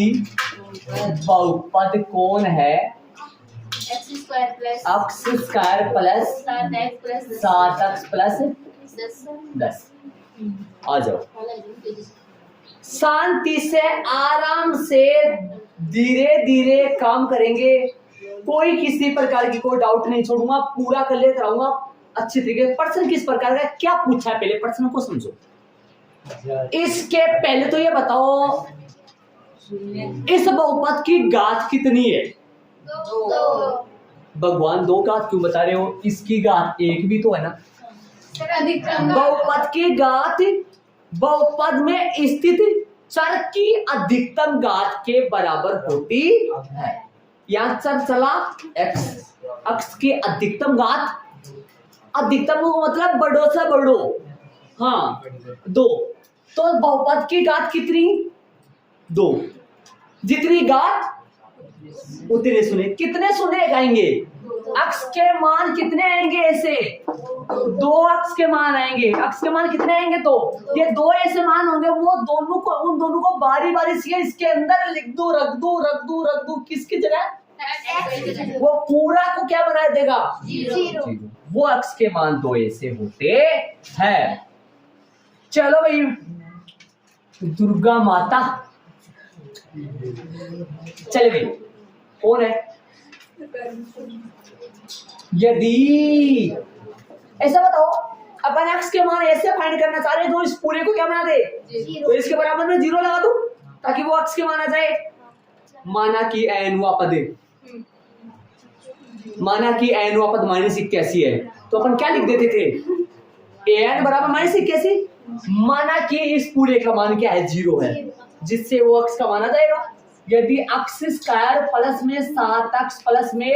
बहुपद कौन है? x square plus x square plus 7x 7x plus 10। आ जाओ, शांति से आराम से धीरे धीरे काम करेंगे, कोई किसी प्रकार की कोई डाउट नहीं छोड़ूंगा, पूरा कर लेकर आऊंगा अच्छे तरीके। प्रश्न किस प्रकार का क्या पूछा है पहले प्रश्न को समझो। इसके पहले तो ये बताओ इस बहुपद की घात कितनी है? 2। भगवान 2 घात क्यों बता रहे हो? इसकी घात 1 भी तो है ना। बहुपद की घात बहुपद में स्थित चर की अधिकतम घात के बराबर होती है। यहाँ चर चला x, x की अधिकतम घात, अधिकतम मतलब बड़ो से बड़ो, हाँ 2, तो बहुपद की घात कितनी? 2। जितनी घात उतने सुने, कितने सुने आएंगे? अक्ष के मान कितने आएंगे? ऐसे 2 अक्ष के मान आएंगे। अक्ष के मान कितने आएंगे? 2। ये 2 ऐसे मान होंगे, वो दोनों को उन दोनों को बारी बारी से इसके अंदर लिख दो, रख दो किसकी जगह? वो पूरा को क्या बना देगा? 0। वो अक्ष के मान 2 ऐसे होते हैं। चलो भाई दुर्गा माता, चले भाई कौन है? यदि ऐसा बताओ अपन x के मान ऐसे फाइंड करना चाह रहे हैं तो इस पूरे को क्या बना दे? तो इसके बराबर में 0 लगा दूं ताकि वो x के मान आ जाए। माना कि n हुआ पद, माना कि n हुआ पद -81 है, तो अपन क्या लिख देते थे? an बराबर -81। माना कि इस पूरे का मान क्या है? 0 है, जिससे वो x का मान आ जाएगा। यदि x स्क्वायर प्लस में 7x प्लस में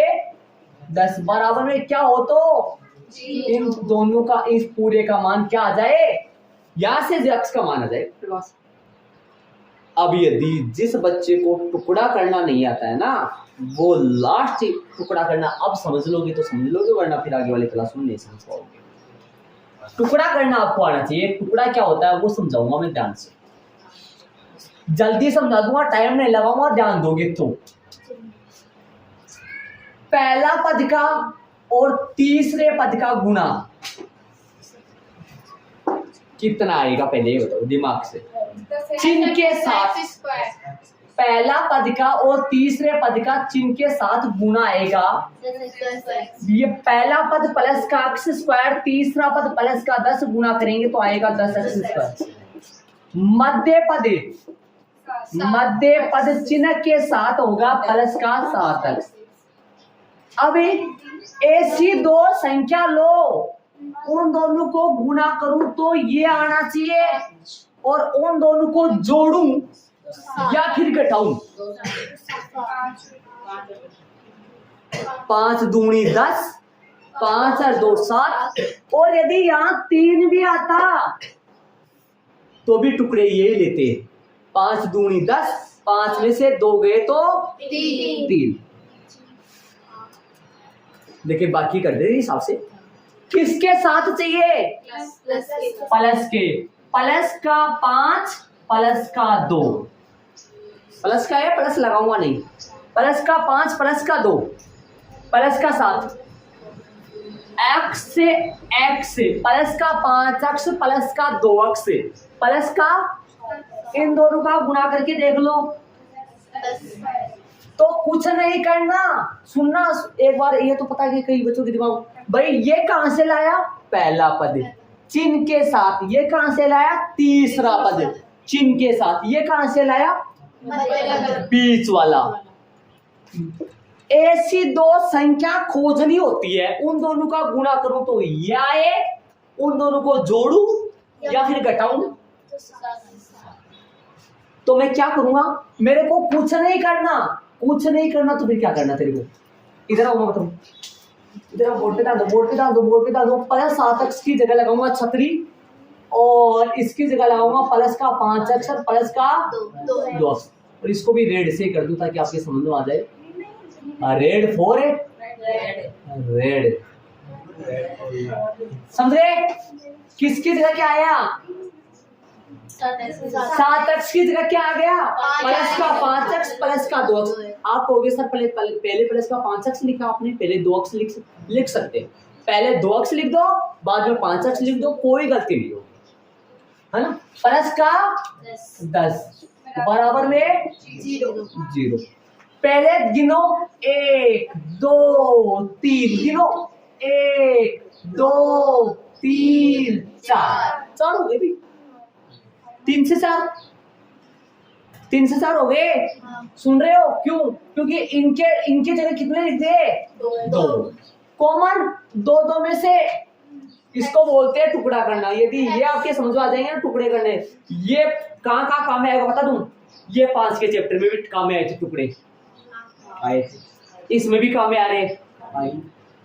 10 बराबर में क्या हो तो इन दोनों का इस पूरे का मान क्या आ जाए? यहां से x का मान आ जाए। अब यदि जिस बच्चे को टुकड़ा करना नहीं आता है ना, वो लास्ट टुकड़ा करना अब समझ लोगे तो समझ लोगे, वरना फिर आगे वाले क्लास में नहीं समझ पाओगे। टुकड़ा करना आपको आना चाहिए। टुकड़ा क्या होता है वो समझाऊंगा मैं ध्यान से, जल्दी समझा दूंगा, टाइम नहीं लगाऊंगा, ध्यान दोगे तो। पहला पद का और तीसरे पद का गुणा कितना आएगा पहले ये बताओ दिमाग से। चिन्ह के साथ पहला पद का और तीसरे पद का चिन्ह के साथ गुणा आएगा। ये पहला पद प्लस का x स्क्वायर, तीसरा पद प्लस का 10 गुणा करेंगे तो आएगा 10x स्क्वायर। मध्य पद चिन्ह के साथ होगा प्लस का 7x। अब ऐसी 2 संख्या लो, उन दोनों को गुणा करूं तो ये आना चाहिए, और उन दोनों को जोड़ूं या फिर घटाऊं। 5 दूनी 10, 5 और 2 7, और यदि यहां 3 भी आता तो भी टुकड़े यही लेते। 5 दूनी 10, 5 में से 2 गए तो 3। देखिए बाकी कर दे हिसाब से। किसके साथ चाहिए? प्लस के। प्लस का 5 प्लस का 2, प्लस का है, प्लस लगाऊंगा नहीं, प्लस का 5 प्लस का 2 प्लस का 7 x से प्लस का 5x प्लस का 2x प्लस का, इन दोनों का गुणा करके देख लो। तो कुछ नहीं करना, सुनना एक बार, ये तो पता है कि कई बच्चों के दिमाग, भाई ये कहां से लाया, पहला पद चिन्ह के साथ, ये कहां से लाया, तीसरा पद चिन्ह के साथ, ये कहां से लाया, बीच वाला। ऐसी दो संख्या खोजनी होती है, उन दोनों का गुणा करूं तो ये आए, उन दोनों को जोड़ू या फिर घटाऊं, तो मैं क्या करूंगा, मेरे को कुछ नहीं करना, कुछ नहीं करना तो फिर क्या करना तेरे को, इधर आओ मैं बताऊं, इधर बोर्ड पे डाल दो, बोर्ड पे डाल दो, बोर्ड पे डाल दो। प्लस 7x की जगह लगाऊंगा 36 और इसकी जगह लगाऊंगा प्लस का 5x और प्लस का 2x, और इसको भी रेड से कर दूं ताकि आपके समझ में आ जाए। रेड फॉर रेड, समझे, किसकी जगह क्या आया, 7x की जगह क्या आ गया, प्लस का 5x प्लस का 2x। आप कहोगे सर पहले प्लस का 5x लिखा आपने, पहले 2x लिख सकते, पहले 2x लिख दो बाद में 5x लिख दो, कोई गलती नहीं हो, है ना। प्लस का 10 बराबर में 0, पहले गिनो 1 2 3, गिनो 1 2 3 4 हो गए, 3 से 4 हो गए, सुन रहे हो, क्यों, क्योंकि इनके जगह कितने लिख दे, 2 कॉमन, 2 में से इसको बोलते हैं टुकड़ा करना। यदि ये आपके समझ में आ जाएंगे ना टुकड़े करने, ये कहाँ काम में आएगा बता दूं, ये 5 के चैप्टर में भी काम में आए थे, टुकड़े आए थे, इसमें भी काम में आ रहे,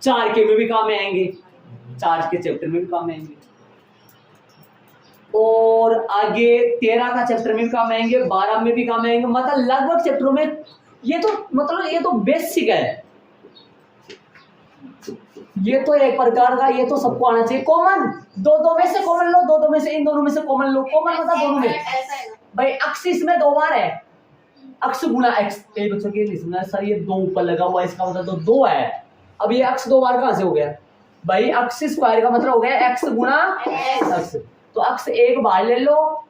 4 के में भी काम में आएंगे, 4 के चैप्टर में भी काम में आएंगे, और आगे 13 का चैप्टर में भी काम आएंगे, 12 में भी काम आएंगे, मतलब लगभग चैप्टरों में। ये तो बेसिक है, ये तो एक प्रकार का, ये तो सबको आना चाहिए। कॉमन, 2 में से कॉमन लो, 2 में से, इन दोनों में से कॉमन लो, कॉमन मतलब दोनों में, भाई अक्स इसमें 2 बार है, अक्स गुना एक्स, कई बच्चों के लिए सुना सर ये 2 ऊपर लगा हुआ, इसका मतलब तो 2 है, अब ये अक्स 2 बार कहां से हो गया, भाई अक्स स्क्वायर का मतलब हो गया एक्स गुना एक्स, तो अक्स एक बाहर ले लो,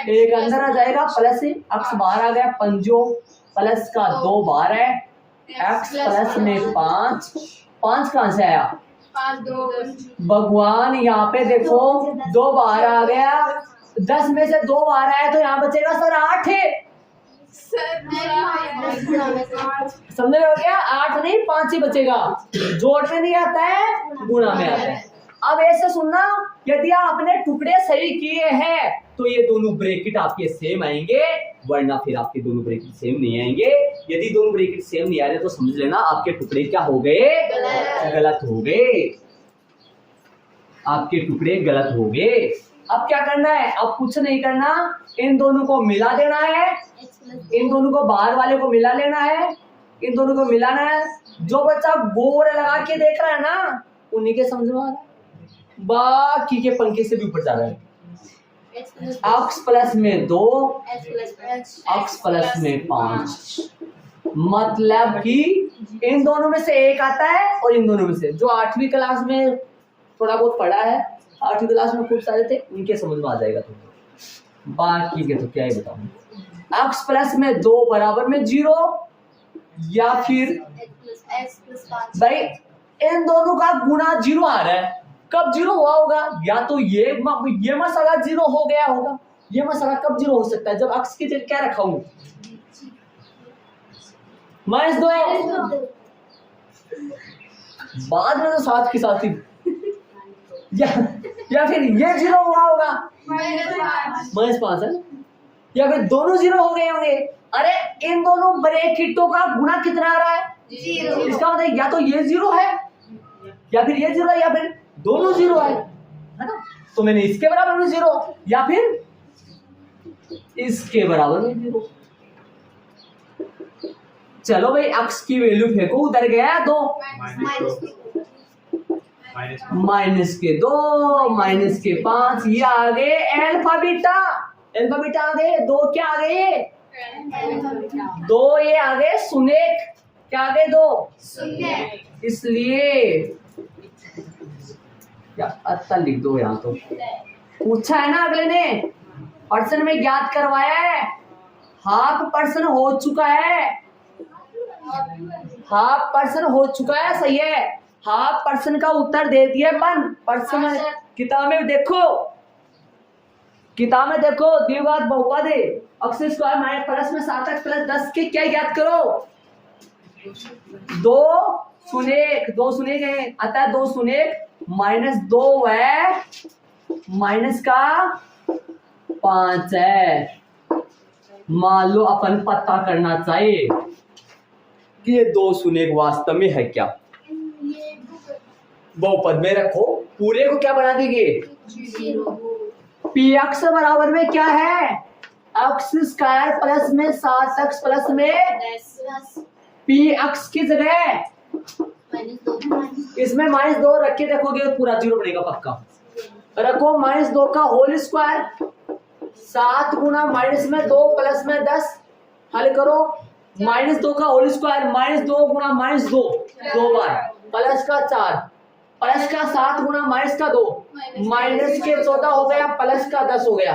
एक अंदर आ जाएगा, प्लस अक्स बाहर आ गया, पंजो प्लस का 2 बाहर है, एक्स प्लस में 5 कहां से आया, 5 2 भगवान, यहाँ पे देखो 2 बाहर आ गया, 10 में से 2 बाहर आया तो यहाँ बचेगा सर 8 है, समझ रहे हो क्या, 8 नहीं 5 ही बचेगा, जोड़ने नहीं आता है, गुणा में आता है। अब ऐसे सुनना, यदि आपने टुकड़े सही किए हैं तो ये दोनों ब्रैकेट आपके सेम आएंगे, वरना फिर आपके दोनों ब्रैकेट सेम नहीं आएंगे। यदि दोनों ब्रैकेट सेम नहीं आ रहे तो समझ लेना आपके टुकड़े क्या हो गए, गलत हो गए, आपके टुकड़े गलत हो गए। अब क्या करना है, अब कुछ नहीं करना, इन दोनों को मिला देना है, इन दोनों को बाहर वाले को मिला लेना है, इन दोनों को मिलाना है। जो बच्चा गोर लगा के देख रहा है ना, उन्हीं के समझ में आ रहा है, बाकी के पंखे से भी ऊपर जा रहा है। एक्स प्लस में 2, एक्स प्लस में 5, मतलब कि इन दोनों में से एक आता है और इन दोनों में से, जो 8वीं क्लास में थोड़ा बहुत पढ़ा है, 8वीं क्लास में खूब सारे थे, उनके समझ में आ जाएगा, तो बाकी के तो क्या ही बताऊं। एक्स प्लस में 2 बराबर में 0, या फिर भाई इन दोनों का गुणा 0 आ रहा है, कब 0 हुआ होगा, या तो ये मसाला 0 हो गया होगा, ये मसाला कब 0 हो सकता है, जब एक्स की जगह क्या रखा हूं, -2, बाद में तो 7 की साथ ही, या फिर ये 0 हुआ होगा, -5 है, या फिर दोनों 0 हो गए होंगे। अरे इन दोनों ब्रैकेटों का गुणा कितना आ रहा है, 0, इसका मतलब या तो ये 0 है, या फिर ये 0 है, या फिर दोनों 0 है ना, तो मैंने इसके बराबर में 0 या फिर इसके बराबर में 0। चलो भाई एक्स की वैल्यू फेंको, उधर गया 2, माइनस के 2, -5, ये आ गए अल्फा बीटा आ गए, 2 क्या आ गए, दो ये आगे सुनेक, क्या आगे दो, शून्य। इसलिए या अच्छा लिख दो यहाँ तो। पूछा है ना अगले ने, पर्सन में ज्ञात करवाया है, हाफ पर्सन हो चुका है, हाफ पर्सन हो चुका है, सही है। हाफ पर्सन का उत्तर दे दिया पर्सन। किताब में देखो, किताब में देखो, द्विघात बहुपद अक्षर स्क्वायर माइनस प्लस में 7x प्लस 10 के क्या ज्ञात करो, दो सुनेक है, अतः दो सुनेक माइनस 2 है, माइनस का 5 है। मान लो अपन पता करना चाहिए कि ये दो सुनेक वास्तव में है क्या। बहुपद में रखो, पूरे को क्या बना देंगे, पी एक्स बराबर में क्या है, एक्स स्क्वायर प्लस में 7x प्लस में पी एक्स की जगह इसमें -2 रख के देखोगे पूरा 0 बनेगा पक्का। रखो -2 का होल स्क्वायर, 7 गुना माइनस में 2 प्लस में 10, हल करो। -2 का होल स्क्वायर, -2 गुना -2 2 बार, प्लस का 4, प्लस का 7 गुना माइनस का 2, माइनस के 14 हो गया, प्लस का 10 हो गया।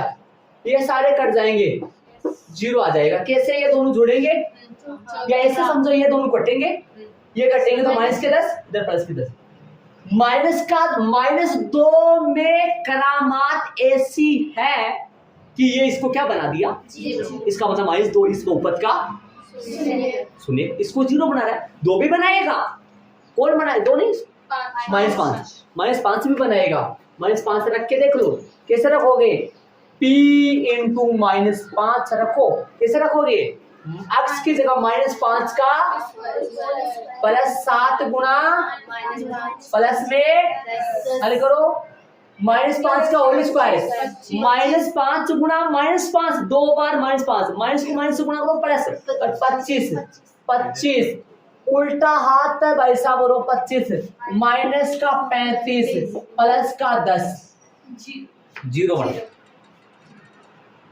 ये सारे कट जाएंगे, 0 आ जाएगा। कैसे ये दोनों जुड़ेंगे, या ऐसे समझो ये दोनों कटेंगे, ये कटेंगे तो माइनस के 10 इधर प्लस के 10। माइनस का -2 में करामात ऐसी है कि ये इसको क्या बना दिया, इसका मतलब -2 इस बहुपद का सुनिए, इसको 0 बना रहा है। 2 भी बनाएगा, कौन बनाए, 2 नहीं, -5 भी बनाएगा। -5 रख के देख लो कैसे रखोगे, p इंटू -5 रखो, कैसे रखोगे, x की जगह -5 का प्लस 7 गुना प्लस में, हल करो, -5 का होल स्क्वायर, -5 गुना -5 2 बार -5, माइनस को माइनस से गुना करो प्लस, और 25 उल्टा हाथ है भाई साहब, और 25 माइनस का 35 प्लस का 10, 0 बना।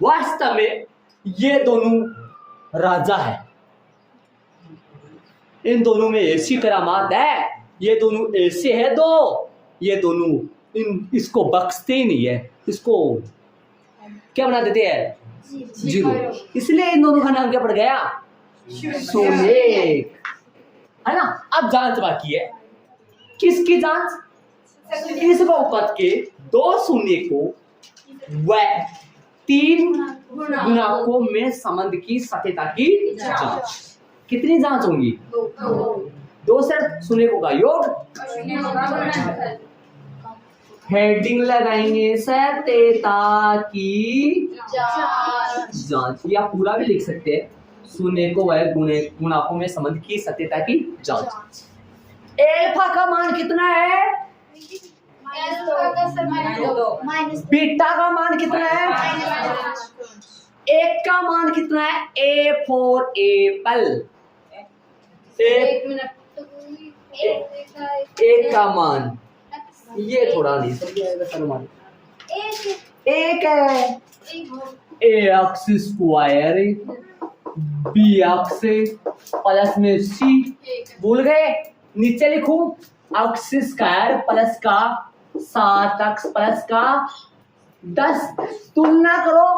वास्तव में ये दोनों राजा है, इन दोनों में ऐसी करामात है, ये दोनों ऐसे है दो, ये दोनों इसको बख्शते ही नहीं है, इसको क्या बना देते हैं, 0। इसलिए इन दोनों का नाम क्या पड़ गया, सुनेक, है ना। अब जांच बाकी है, किसकी जांच, इस बहुपद के 2 सुनेकों व 3 गुणकों में संबंध की सत्यता की जांच। कितनी जांच होंगी, 2 से सुनेकों का योग, हेडिंग लगाएंगे सत्यता की जांच, या पूरा भी लिख सकते हैं, सुनेकों व गुणकों में संबंध की सत्यता की जांच। एल्फा का मान कितना है, बीटा का मान कितना है, एक का मान कितना है, ए फॉर एप्पल, एक का मान, ये थोड़ा नहीं समझाएगा सलमान, एक है x square b x plus में सी, भूल गए, नीचे लिखूं एक्स स्क्वायर प्लस का 7x प्लस का 10। तुलना करो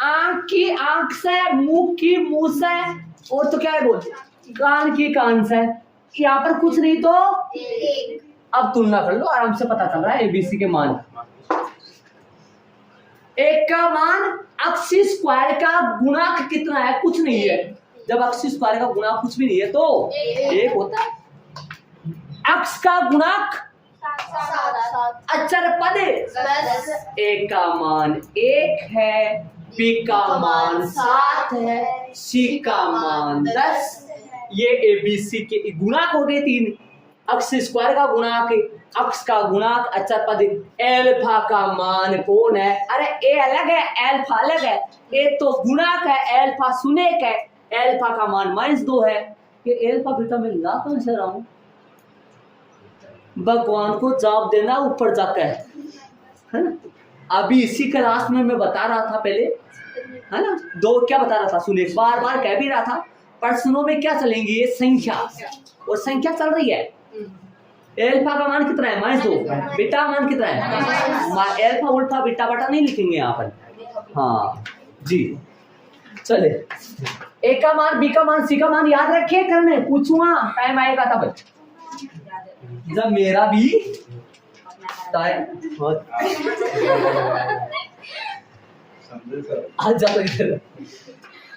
आंख की आंख से, मुंह की मुंह से, और तो क्या है बोल, कान की कान से, यहाँ पर कुछ नहीं तो अब तुलना कर लो, आराम से पता चल रहा है एबीसी के मान। एक का मान एक्स स्क्वायर का गुणांक कितना है, कुछ नहीं है, जब एक्स स्क्वायर का गुणांक कुछ भी नहीं है तो 1 होता है। एक्स का गुणांक अचर पद, एक का मान 1 है, बी का मान 7 है, सी का मान 10, ये एबीसी के गुणांक हो गए 3। एक्स स्क्वायर का गुणांक, एक्स का गुणांक अचर पद, एल्फा का मान कौन है, अरे ए अलग है, एल्फा अलग है, ए तो गुणांक है, एल्फा सुनेक है, एल्फा का मान -2 है। ये एल्फा बीटा में ला कहां से रहा हूं, भगवान को जवाब देना ऊपर जाकर, है ना। अभी इसी क्लास में मैं बता रहा था पहले है ना। दो क्या बता रहा था, सुने बार बार कह भी रहा था, प्रश्नों में क्या चलेंगी, ये संख्या, और संख्या चल रही है। एल्फा का मान कितना है, -2, बीटा मान कितना है, एल्फा उल्फा बीटा बटा नहीं लिखेंगे यहाँ पर। हाँ जी, चले ए का मान, बी का मान, सी का मान याद रखिए, करने पूछूंगा टाइम आएगा तब, जब मेरा भी टाइम आज जाओ इधर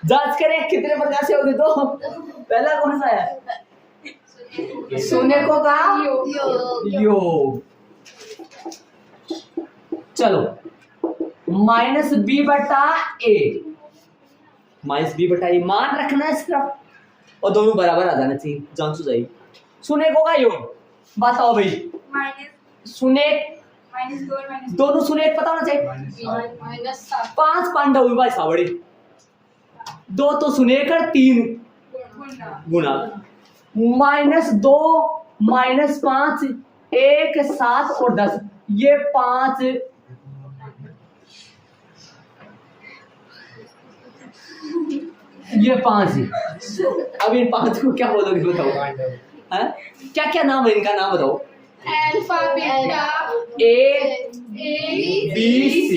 जांच करें कितने प्रकार से होगी। तो पहला कौन सा है, शून्य को का योग। चलो -b बटा a, -b बटा a मान रखना है इसका, और दोनों बराबर आ जाना चाहिए, जान सो जाइए। शून्य को का योग बताओ भाई, शून्य दोनों शून्य पता होना चाहिए। -7 5 पांडव हुए भाई सावड़े, 2 तो शून्य कर 3 गुना, -2 -5 1 7 और 10, ये 5 ये 5 है। अब इन 5 को क्या बोलोगे बताओ, हैं क्या क्या नाम है इनका, नाम बताओ। Alpha beta A B C,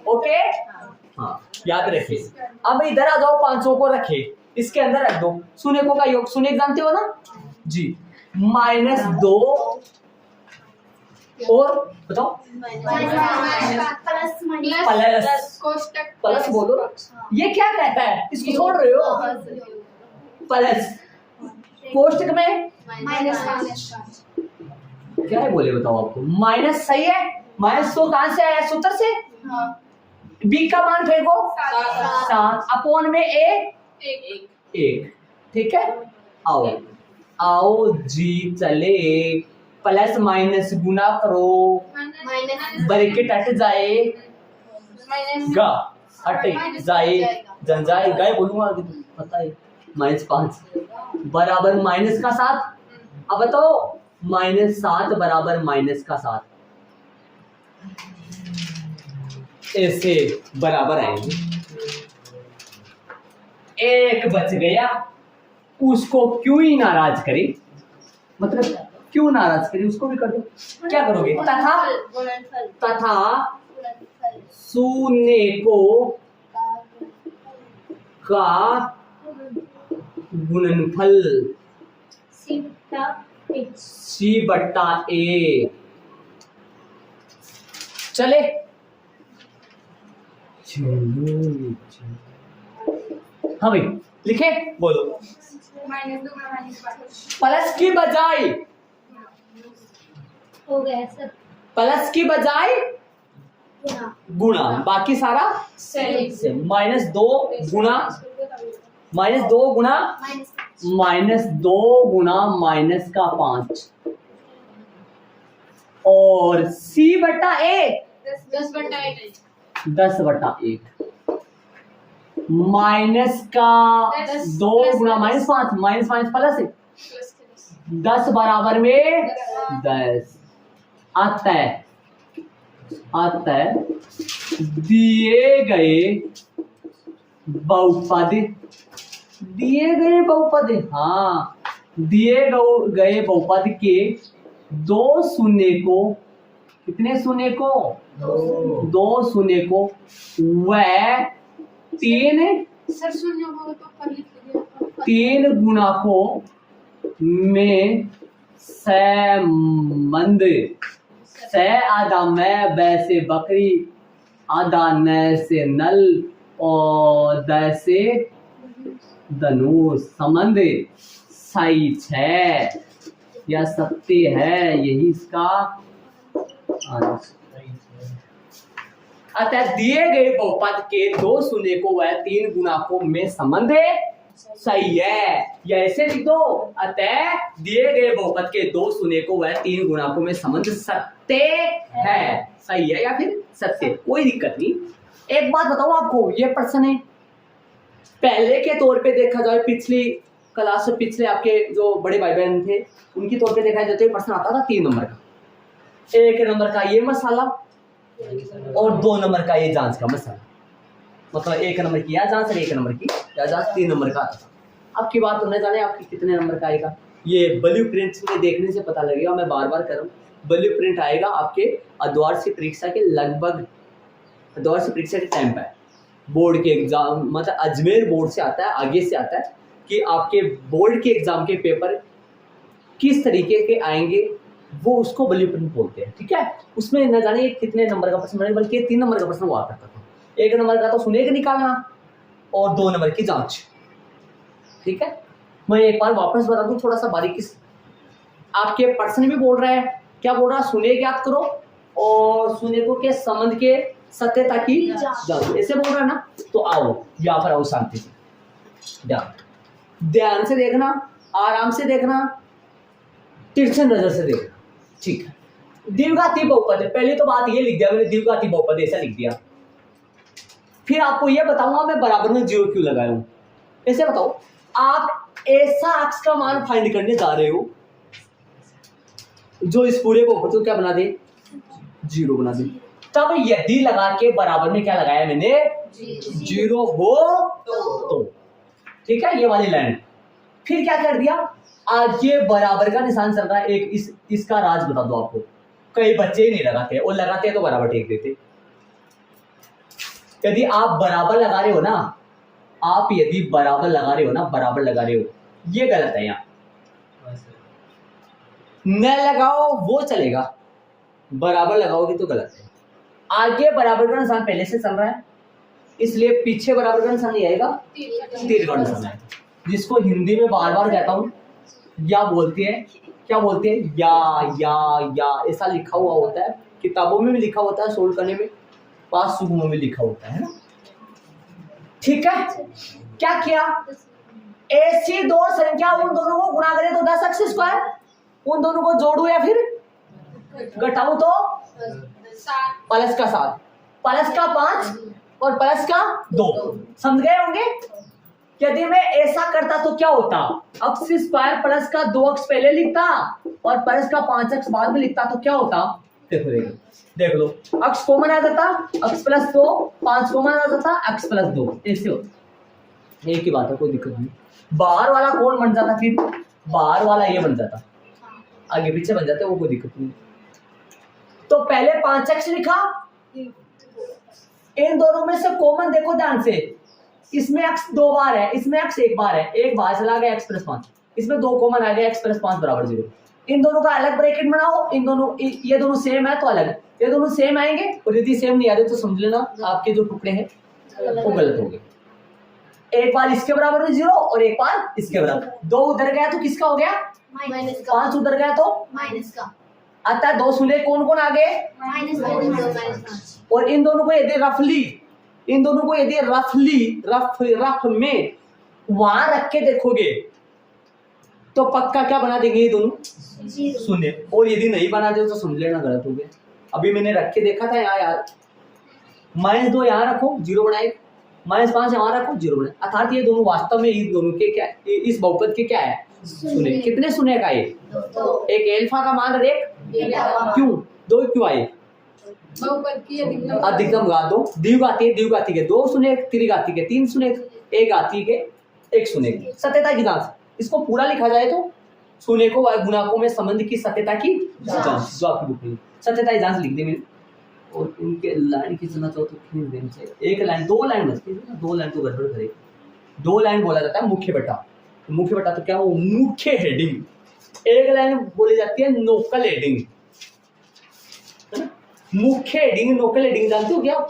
okay हाँ याद रखिए। अब इधर आ जाओ, 500 को रखे इसके अंदर रख दो, शून्य को का योग शून्य जानते हो ना जी, -2 और बताओ प्लस बोलो, ये क्या कहता है, इसको छोड़ रहे हो, प्लस कोष्टक में क्या है बोले बताओ आपको, माइनस सही है, माइनस तो कहां से आया, सूत्र से। बी का मान फेंको 7 अपॉन में एक, ठीक है। आओ आओ जी चले, प्लस माइनस गुना करो, ब्रैकेट हट जाएगा, हट जाए जन जाएगा बोलूंगा पता है, -5 बराबर -7। अब बताओ -7 बराबर -7, ऐसे बराबर आएंगे। एक बच गया, उसको क्यों ही नाराज करे, मतलब क्यों नाराज करे, उसको भी कर दो। क्या करोगे, तथा शून्य को का गुणनफल C बटा A, चले हाँ भाई लिखे बोलो, प्लस की बजाय हो गया सर, प्लस की बजाय गुणा, बाकी सारा सेम, -2 गुणा -2 गुणा -5 और C बटा A 10/1 माइनस का 2 गुणा -5 -5 प्लस 10 बराबर में 10 आता है दिए गए बहुपद, हाँ दिए गए बहुपद के 2 शून्य को, कितने शून्य को, 2 शून्य को व 3 गुणा को में संबंध, से आधा मैं वैसे बकरी, आधा न से नल और द से धनुष, संबंध सही है या सत्य है, यही इसका अतः दिए गए बहुपद के 2 शून्य को वह 3 गुणकों में संबंध सही है, या ऐसे लिख दो, अतः दिए गए बहुपद के 2 शून्य को वह 3 गुणकों में संबंध सत्य है, सही है या फिर सत्य, कोई दिक्कत नहीं। एक बात बताओ आपको, ये प्रश्न है पहले के तौर पे देखा जाए, पिछली क्लास से पिछले आपके जो बड़े भाई बहन थे उनकी तौर पे देखा जाए तो प्रश्न आता था 3 नंबर का, 1 नंबर का ये मसाला और 2 नंबर का ये जांच का मसाला, मतलब 1 नंबर की या जहाँ से 1 नंबर की या जहाँ 3 नंबर का आता था। आपकी बात होने जाने आपकी कितने नंबर का आएगा, ये ब्लूप्रिंट में देखने से पता लगेगा। मैं बार बार कर रहा हूँ, ब्लूप्रिंट आएगा आपके द्वार्षिक परीक्षा के लगभग द्वार्षिक परीक्षा के टाइम पर, बोर्ड के एग्जाम, मतलब अजमेर बोर्ड से आता है, आगे से आता है कि आपके बोर्ड के एग्जाम के पेपर किस तरीके के आएंगे, वो उसको ब्लूप्रिंट बोलते हैं। ठीक है, उसमें न जाने कितने नंबर का प्रश्न, बल्कि 3 नंबर का प्रश्न हुआ करता था। 1 नंबर का तो सुनेगा निकालना और 2 नंबर की जांच। ठीक है, मैं एक बार वापस बता दूं थोड़ा सा बारीकी से। आपके पर्सन भी बोल रहा है, क्या बोल रहा है, सुने ज्ञात करो और सुने को के संबंध के सत्यता की जांच, ऐसे बोल रहा है ना। तो आओ यहाँ पर आओ, शांति से ध्यान से देखना, आराम से देखना, तिरछी नजर से देखना। ठीक है, द्विघाती बहुपद है, पहले तो बात ये लिख दिया मैंने, द्विघाती बहुपद ऐसा लिख दिया। फिर आपको ये बताऊंगा मैं बराबर में 0 क्यों लगाया हूं। ऐसे बताओ, आप ऐसा अक्ष का मान फाइंड करने जा रहे हो जो इस पूरे बहुपद को क्या बना दे, 0 बना दे। तब यदि लगा के बराबर में क्या लगाया मैंने, 0 हो तो। ठीक है, ये वाली लाइन। फिर क्या कर दिया, आज ये बराबर का निशान चल रहा है, एक इसका राज बता दो आपको। कई बच्चे ही नहीं लगाते और लगाते हैं तो बराबर टेक देते। यदि आप बराबर लगा रहे हो ना, आप यदि बराबर लगा रहे हो ना, बराबर लगा रहे हो, ये गलत है। यहाँ न लगाओ वो चलेगा, बराबर लगाओगे तो गलत है। आगे बराबर का निशान पहले से चल रहा है, इसलिए पीछे बराबर का निशान नहीं आएगा, तीर का निशान आएगा, जिसको हिंदी में बार बार कहता हूं या बोलते हैं, क्या बोलते हैं, या ऐसा लिखा हुआ होता है, किताबों में भी लिखा होता है, सोल्व करने में, पास सुगमों में लिखा होता है ना। ठीक है, क्या किया, ऐसी दो संख्या उन दोनों को गुणा करें तो 10x², उन दोनों को जोड़ू या फिर घटाऊं तो प्लस का 7, प्लस का 5 और प्लस का 2। समझ गए होंगे। यदि मैं ऐसा करता तो क्या होता, x² प्लस का 2x पहले लिखता और प्लस का 5x बाद में लिखता तो क्या होता, देख लो, x कॉमन आ जाता, x + 2, 5 कॉमन आ जाता, x + 2, ऐसे होता। एक ही बात है, कोई दिक्कत नहीं। बाहर वाला कौन बन जाता, फिर बाहर वाला ये बन जाता, आगे पीछे बन जाते, वो कोई दिक्कत नहीं। तो पहले 5x लिखा, इन दोनों में से कॉमन देखो ध्यान से, इसमें x 2 बार है, इसमें x 1 बार है, एक बाहर चला गया x + 5, इसमें 2 कॉमन आ गया, x + 5 = 0। इन दोनों का अलग ब्रैकेट बनाओ, इन दोनों, ये दोनों सेम है तो अलग, ये दोनों सेम आएंगे, और यदि सेम नहीं आ रहे तो समझ लेना आपके जो टुकड़े हैं वो गलत हो गए। एक बार इसके बराबर में 0 और एक बार इसके बराबर। 2 उधर गया तो किसका हो गया, 5 उधर गया तो माइनस का। अतः 2 शून्य कौन कौन आ गए, -5। और इन दोनों को यदि रफ में वहां रख के देखोगे तो पक्का क्या बना देंगे ये दोनों, शून्य। और यदि नहीं बना दे तो समझ लेना गलत हो गया। अभी मैंने रख के देखा था यहाँ यार, -2 यहाँ रखो 0 बनाए, -5 यहाँ रखो 0 बनाए, अर्थात ये दोनों वास्तव में इस दोनों के क्या, इस बहुपद के क्या है, शून्य। कितने शून्य का ये, एक एल्फा का मान और एक क्यों, 2 क्यों आए, अधिकतम घात 2, द्विघाती के 2 शून्य, त्रिघाती के 3 शून्य, एक घाती के 1 शून्य। सत्यता की जांच, इसको पूरा लिखा जाए तो शून्य को गुणाकों में संबंध की सत्यता की जांच, जो आपकी बुक में सत्यता की जांच लिख दी मैंने। और उनके लाइन खींचना चाहो तो खींच देना चाहिए, एक लाइन 2 लाइन बचती है, 2 लाइन तो गड़बड़ करेगी। 2 लाइन बोला जाता है मुख्य बटा, मुख्य बटा तो क्या वो मुख्य हेडिंग, एक लाइन बोली जाती है नोकल हेडिंग। मुख्य हेडिंग, नोकल हेडिंग जानते हो क्या,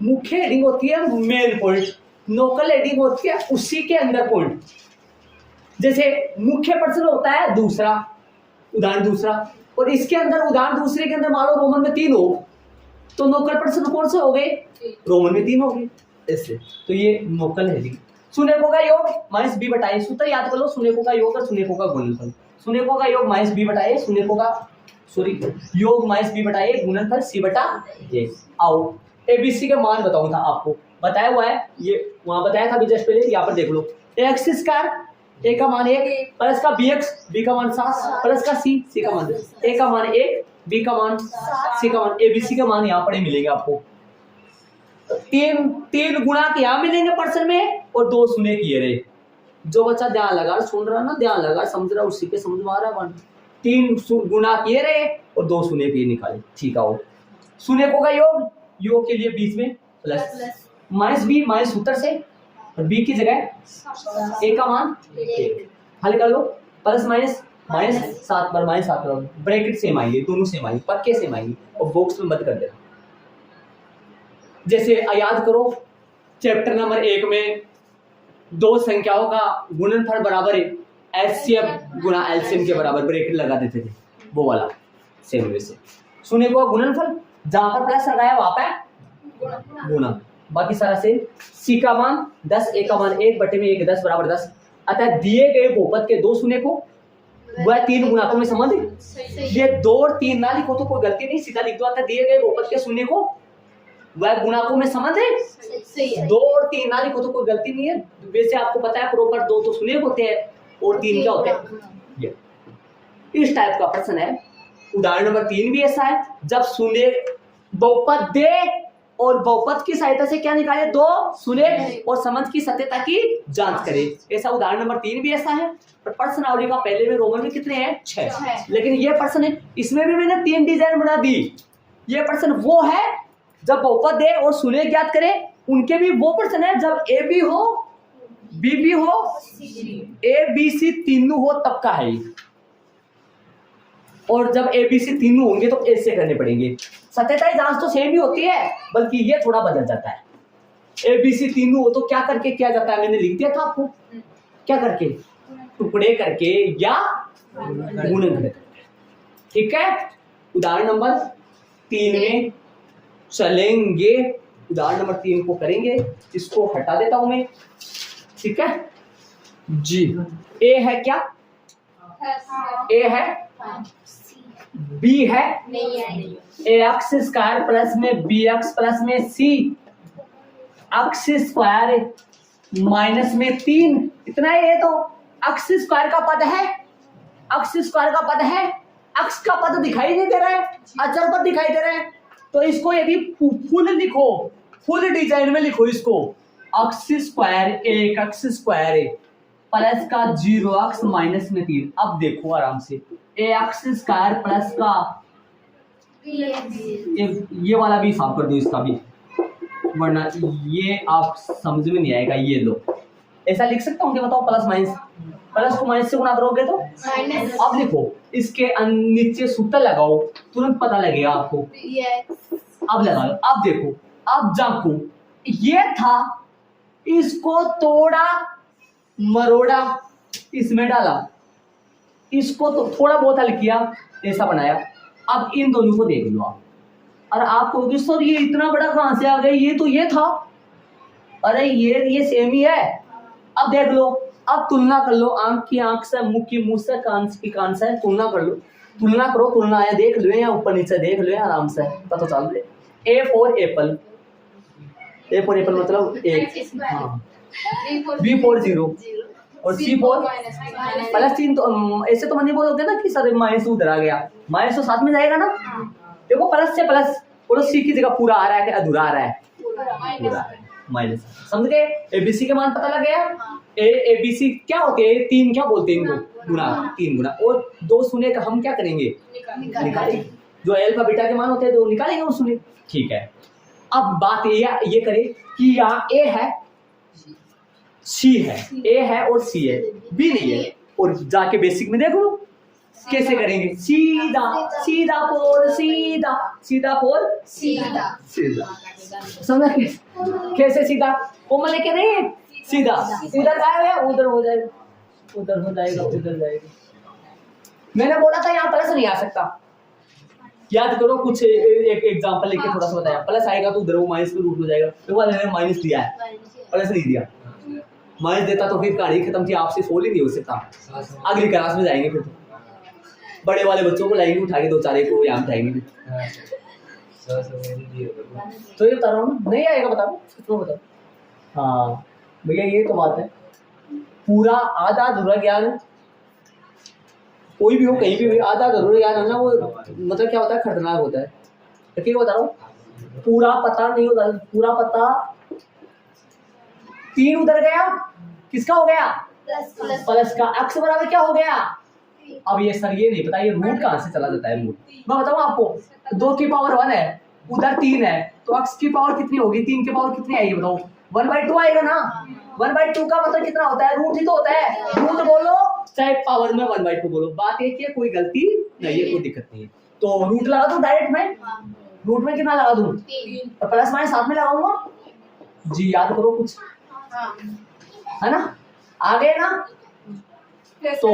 मुख्य हेडिंग होती है मेन पॉइंट, नोकल हेडिंग होती है उसी के अंदर पॉइंट। जैसे मुख्य प्रश्न होता है दूसरा, उदाहरण दूसरा, और इसके अंदर उदाहरण दूसरे के अंदर मान लो रोमन में 3 हो, तो नोकल प्रश्न कौन से हो गए, रोमन में 3 हो गए ऐसे। तो ये नोकल हेडिंग। शून्यकों का योग -b/a, सूत्र याद कर लो, शून्यकों का योग और शून्यकों का गुणनफल। शून्यकों का योग -b/a, शून्यकों का योग -b/a, गुणनफल c/a। आओ एबीसी के मान बताऊं था आपको, बताया हुआ है, ये वहां बताया था अभी जस्ट पहले, यहाँ पर देख लो। x², a का मान 1, प्लस का bx, b का मान 7, प्लस का c का मान 2, a का मान 1, b का मान, c का मान, abc का मान यहाँ पर ही मिलेंगे आपको। तीन तीन गुणा के यहाँ मिलेंगे पर्सन में और 2 शून्य किए रहे। जो बच्चा ध्यान लगा सुन रहा ना, ध्यान लगा समझ रहा, उसी के समझ में आ रहा है। 3 गुणा किए रहे और 2 शून्य किए निकाले। ठीक है, वो शून्य का योग के लिए बीच में प्लस माइनस बी, माइनस उत्तर से और बी की जगह ए का मान 1 हल कर लो। प्लस माइनस माइनस 7 पर माइनस 7 करो, ब्रैकेट सेम आएंगे, दोनों सेम आएंगे, पक्के सेम आएंगे और बॉक्स में मत कर देना। जैसे याद करो चैप्टर नंबर 1 में 2 संख्याओं का गुणनफल बराबर है एचसीएफ गुणा एलसीएम के बराबर, ब्रैकेट लगा देते थे, वो वाला सेम वैसे। शून्य को गुणनफल, जहां पर प्लस लगाया वहां पे गुणा, बाकी सारा से। सी का मान 10, ए का मान 1 बटे में 1 10 बराबर 10। अतः दिए गए बहुपद के 2 शून्य को वह 3 गुणाकों में संबंध ये 2 और 3 ना लिखो तो कोई गलती नहीं, सीधा लिख दो। अतः दिए गए बहुपद के शून्य को वह गुणाकों में संबंध है। 2 और 3 ना लिखो तो कोई गलती नहीं है। वैसे आपको पता है प्रॉपर 2 तो शून्य होते हैं और 3 क्या होते हैं। इस टाइप का प्रश्न है। उदाहरण नंबर 3 भी ऐसा है, जब शून्य बहुपद दे और बहुपद की सहायता से क्या निकाले 2 शून्य और संबंध की सत्यता की जांच करें। ऐसा उदाहरण नंबर 3 भी ऐसा है। पर प्रश्नावली का पहले में रोमन में कितने हैं 6, लेकिन ये प्रश्न है, इसमें भी मैंने 3 डिजाइन बना दी। ये प्रश्न वो है जब बहुपद दे और शून्य ज्ञात करें, उनके भी वो प्रश्न है जब ए बी हो, बी बी हो, ए बी सी तीनों हो तब का है। और जब ए बी सी तीनों होंगे तो ऐसे करने पड़ेंगे। सत्यता की जांच तो सेम ही होती है, बल्कि ये थोड़ा बदल जाता है। ए बी सी तीनों हो तो क्या करके किया जाता है, मैंने लिख दिया था आपको, क्या करके, टुकड़े करके या गुणन करके। ठीक है, उदाहरण नंबर 3 में चलेंगे। उदाहरण नंबर 3 को करेंगे, इसको हटा देता हूं मैं। ठीक है जी, ए है क्या, ए है, बी है, ए एक्स स्क्वायर प्लस में बी एक्स प्लस में सी एक्स स्क्वायर माइनस में 3, इतना ही है। तो एक्स स्क्वायर का पद है, एक्स स्क्वायर का पद है, एक्स का पद दिखाई नहीं दे रहा है, अचर पद दिखाई दे रहा है। तो इसको यदि फुल लिखो, फुल डिजाइन में लिखो इसको, x square 1 x square plus का 0x माइनस में 3। अब देखो आराम से, ए एक्स स्क्वायर प्लस का ये वाला भी साफ कर दो, इसका भी, वरना ये आप समझ में नहीं आएगा। ये लो, ऐसा लिख सकता हूँ क्या बताओ, प्लस माइनस, प्लस को माइनस से गुणा करोगे तो माइनस। अब लिखो, इसके नीचे सूत्र लगाओ, तुरंत पता लगेगा आपको। अब लगा लो, अब देखो, अब जाको, ये था, इसको तोड़ा मरोड़ा इसमें डाला, इसको तो थोड़ा बहुत हल किया, ऐसा बनाया। अब इन दोनों को देख लो आप, और आप कहोगे सर ये इतना बड़ा कहां से आ गया, ये तो ये था, अरे ये सेम ही है। अब देख लो, अब तुलना कर लो, आंख की आंख से, मुंह की मुंह से, कान की कान से, तुलना कर लो, तुलना करो, तुलना आया देख लो या ऊपर नीचे देख लो आराम से पता चल रहे। A for Apple, A for Apple मतलब 1, हाँ, बी फॉर 0 और सी फॉर प्लस 3। तो ऐसे तो मैंने बोलोगे ना कि सर माइनस उधर आ गया, माइनस तो साथ में जाएगा ना। देखो प्लस से प्लस, बोलो सी की जगह पूरा आ रहा है कि अधूरा आ रहा है, पूरा माइनस। समझ गए, एबीसी के मान पता लग गया। एबीसी क्या होते हैं, 3 क्या बोलते हैं इनको, गुणा, 3 गुणा, और 2 शून्य का हम क्या करेंगे, निकालेंगे। जो अल्फा बीटा के मान होते हैं तो निकालेंगे वो शून्य। ठीक है, अब बात ये करें कि यहाँ ए है, सी है, ए है और सी है, बी नहीं है। और जाके बेसिक में देखो कैसे करेंगे, सीधा सीधा पोर सीधा, सीधा पोर सीधा, सीधा। समझ कैसे सीधा, कोमल लेके नहीं, सीधा सीधा जाएगा, उधर हो जाएगा, उधर हो जाएगा, उधर जाएगा। मैंने बोला था यहाँ प्लस नहीं आ सकता, याद करो। कुछ एक एग्जांपल लेके थोड़ा सा बताया, प्लस आएगा तो उधर वो माइनस में रूट हो जाएगा। तो मैंने माइनस दिया है, प्लस नहीं दिया। माइनस देता तो फिर कहानी खत्म थी, आपसे सोल ही नहीं हो सकता। अगली क्लास में जाएंगे, फिर बड़े वाले बच्चों को लाएंगे उठा के, 2-4 को यहाँ उठाएंगे। तो ये बता रहा हूँ, नहीं आएगा बता दो, तो बताओ। हाँ भैया ये तो बात है, पूरा आधा अधूरा ज्ञान कोई भी हो कहीं भी आधा अधूरा ज्ञान है ना, वो मतलब क्या होता है, खतरनाक होता है। ठीक है बता रहा हूँ, पूरा पता नहीं होता, पूरा पता 3 उधर गया, किसका हो गया प्लस का, x बराबर क्या हो गया। अब ये सर ये नहीं पता ये रूट कहां से चला जाता है रूट। मैं बताऊं आपको 2 की पावर 1 है, उधर 3 है, तो x की पावर कितनी होगी, 3 की पावर कितनी आएगी बताओ, 1/2 आएगा ना। 1/2 का मतलब कितना होता है, रूट ही तो होता है। रूट बोलो चाहे पावर में 1/2 बोलो, बात एक ही है, कोई गलती नहीं है, कोई दिक्कत नहीं है। तो रूट लगा दूं डायरेक्ट में, रूट में कितना लगा दूं, तो प्लस माइनस साथ में लगाऊंगा जी, याद करो कुछ है ना, आ गए ना। तो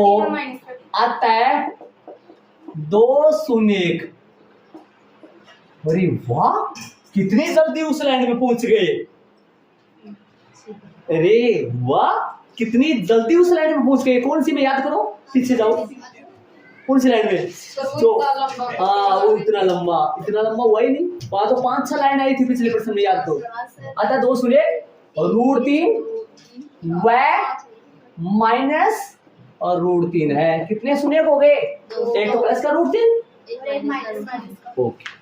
आता है 2 शून्य 1। अरे वाह कितनी जल्दी उस लाइन में पहुंच गए, अरे वाह कितनी जल्दी उस लाइन में पहुंच गए। कौन सी में याद करो, पीछे जाओ, कौन सी लाइन में, जो हाँ वो इतना लंबा हुआ ही नहीं, वहां तो 5-6 लाइन आई थी पिछले प्रश्न में, याद करो। अतः 2 शून्य और √3 व माइनस और √3 है, कितने शून्य हो गए, एक तो प्लस का √3 ओके।